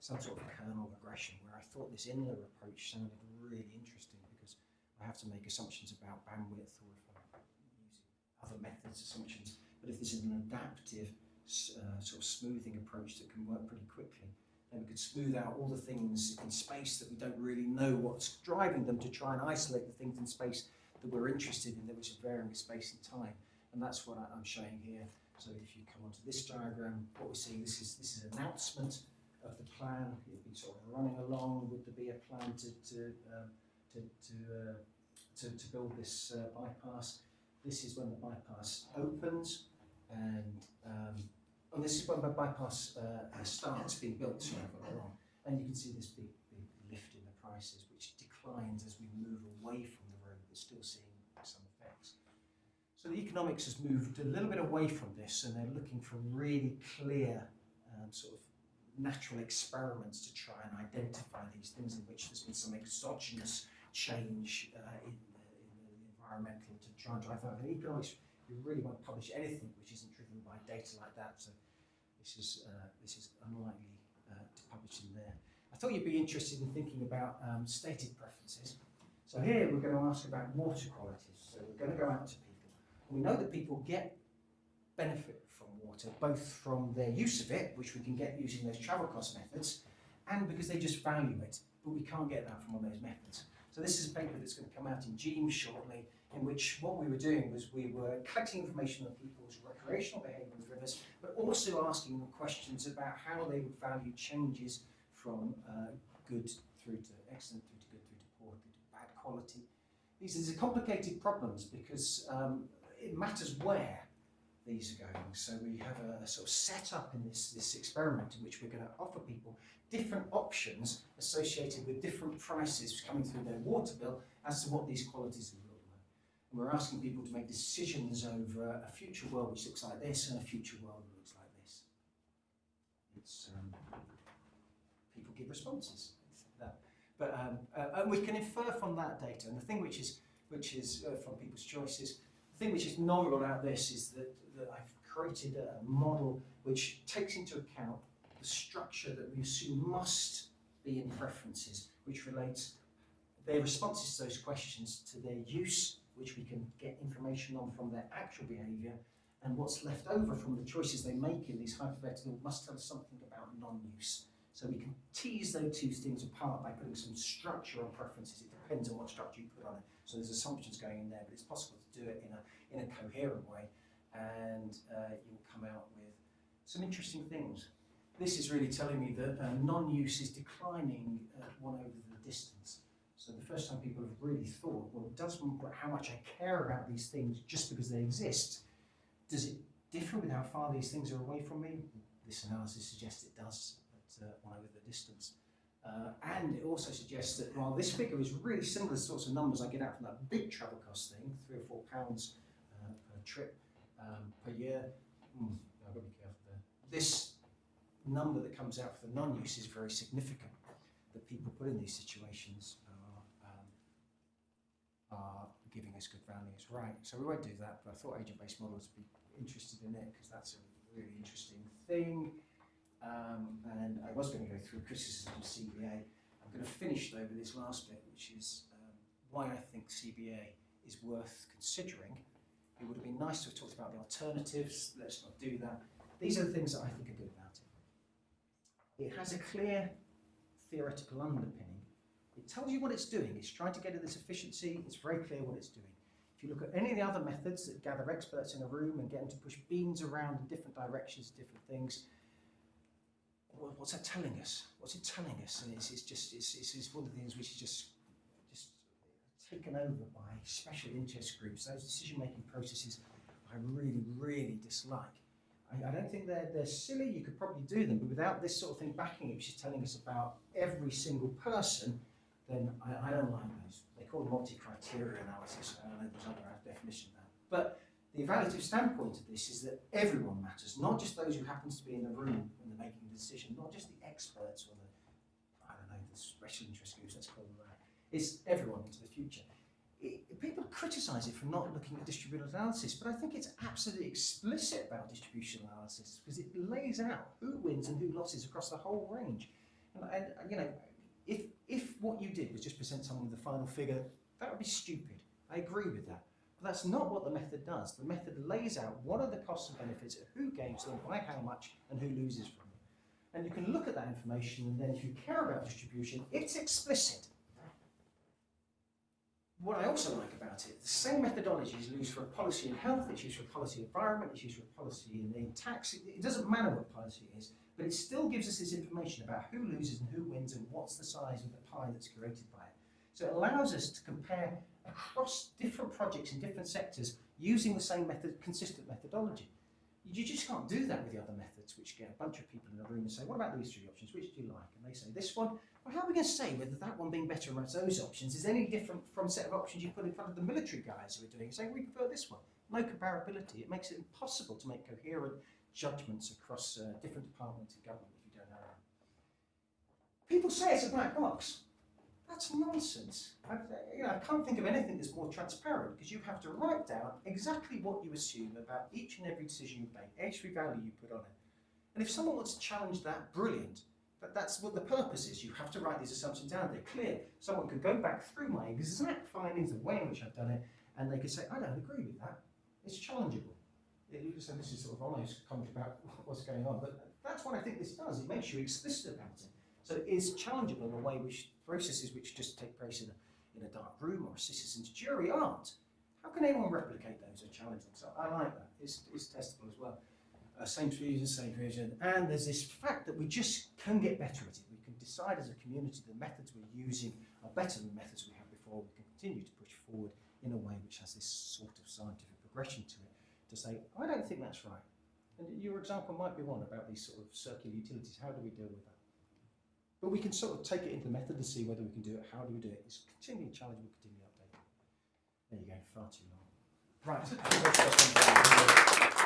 A: some sort of kernel regression, where I thought this Inler approach sounded really interesting because I have to make assumptions about bandwidth, or if I'm using other methods, assumptions. But if this is an adaptive sort of smoothing approach that can work pretty quickly, then we could smooth out all the things in space that we don't really know what's driving them, to try and isolate the things in space that we're interested in, that which are varying in space and time. And that's what I'm showing here. So if you come onto this diagram, what we're seeing, this is an announcement of the plan. It'd be sort of running along. Would there be a plan to build this bypass? This is when the bypass opens, and this is when the bypass starts being built. And you can see this big lift in the prices, which declines as we move away from the road, but still seeing some effects. So the economics has moved a little bit away from this, and they're looking for really clear sort of natural experiments to try and identify these things in which there's been some exogenous change in the environmental to try and drive that. In economics, you really won't publish anything which isn't driven by data like that. So this is unlikely to publish in there. I thought you'd be interested in thinking about stated preferences. So here we're going to ask about water qualities. So we're going to go out to people. And we know that people get benefit from water, both from their use of it, which we can get using those travel cost methods, and because they just value it, but we can't get that from one of those methods. So this is a paper that's going to come out in GEMS shortly, in which what we were doing was we were collecting information on people's recreational behaviour with rivers, but also asking them questions about how they would value changes from good through to excellent, through to good, through to poor, through to bad quality. These are complicated problems because it matters where these are going. So we have a sort of setup in this experiment in which we're going to offer people different options associated with different prices coming through their water bill as to what these qualities will look like. And we're asking people to make decisions over a future world which looks like this and a future world that looks like this. It's people give responses. But and we can infer from that data, and the thing which is from people's choices, the thing which is novel about this is that I've created a model which takes into account the structure that we assume must be in preferences, which relates their responses to those questions to their use, which we can get information on from their actual behaviour, and what's left over from the choices they make in these hypothetical must tell us something about non-use. So we can tease those two things apart by putting some structure on preferences. It depends on what structure you put on it. So there's assumptions going in there, but it's possible to do it in a coherent way, and you'll come out with some interesting things. This is really telling me that non-use is declining at 1 over the distance. So the first time people have really thought, well, does how much I care about these things just because they exist, does it differ with how far these things are away from me? This analysis suggests it does at 1 over the distance. And it also suggests that while this figure is really similar to the sorts of numbers I get out from that big travel cost thing, £3 or £4 per trip per year, I've got to be careful there. This number that comes out for the non-use is very significant, that people put in these situations are giving us good values. Right, so we won't do that, but I thought agent-based models would be interested in it because that's a really interesting thing. And I was going to go through criticism of CBA. I'm going to finish though with this last bit, which is why I think CBA is worth considering. It would have been nice to have talked about the alternatives. Let's not do that. These are the things that I think are good about it. It has a clear theoretical underpinning. It tells you what it's doing. It's trying to get at this efficiency. It's very clear what it's doing. If you look at any of the other methods that gather experts in a room and get them to push beans around in different directions, different things, what's that telling us? What's it telling us? And it's one of the things which is just taken over by special interest groups. Those decision-making processes I really, really dislike. I don't think they're silly. You could probably do them, but without this sort of thing backing it, which is telling us about every single person, then I don't like those. They call them multi-criteria analysis. I don't know there's other definition of that. But the evaluative standpoint of this is that everyone matters, not just those who happens to be in the room when they're making the decision, not just the experts or the special interest groups, let's call them that. It's everyone into the future. People criticise it for not looking at distributional analysis, but I think it's absolutely explicit about distributional analysis because it lays out who wins and who loses across the whole range. And you know, If what you did was just present someone with a final figure, that would be stupid. I agree with that. But that's not what the method does. The method lays out what are the costs and benefits, who gains them, by how much, and who loses from them. And you can look at that information, and then if you care about distribution, it's explicit. What I also like about it, the same methodology is used for a policy in health, it's used for a policy in environment, it's used for a policy in tax. It doesn't matter what policy it is, but it still gives us this information about who loses and who wins and what's the size of the pie that's created by it. So it allows us to compare across different projects in different sectors using the same method, consistent methodology. You just can't do that with the other methods, which get a bunch of people in a room and say, what about these three options, which do you like? And they say this one. Well, how are we going to say whether that one being better amongst those options is any different from a set of options you put in front of the military guys who are doing it, saying we prefer this one? No comparability. It makes it impossible to make coherent judgments across different departments of government if you don't know them. People say it's a black box. That's nonsense. I can't think of anything that's more transparent, because you have to write down exactly what you assume about each and every decision you make, every value you put on it. And if someone wants to challenge that, brilliant. But that's what the purpose is. You have to write these assumptions down. They're clear. Someone can go back through my exact findings, the way in which I've done it, and they can say, I don't agree with that. It's challengeable. So this is sort of almost comment about what's going on, but that's what I think this does. It makes you explicit about it. So it is challengeable in a way which processes which just take place in a dark room or a citizen's jury aren't. How can anyone replicate those or challenge them? So I like that. It's testable as well. Same reason, and there's this fact that we just can get better at it. We can decide as a community the methods we're using are better than the methods we had before. We can continue to push forward in a way which has this sort of scientific progression to it, to say, I don't think that's right. And your example might be one about these sort of circular utilities. How do we deal with that? But we can sort of take it into the method and see whether we can do it. How do we do it? It's continually challenging, we'll continue updating. There you go, far too long. Right.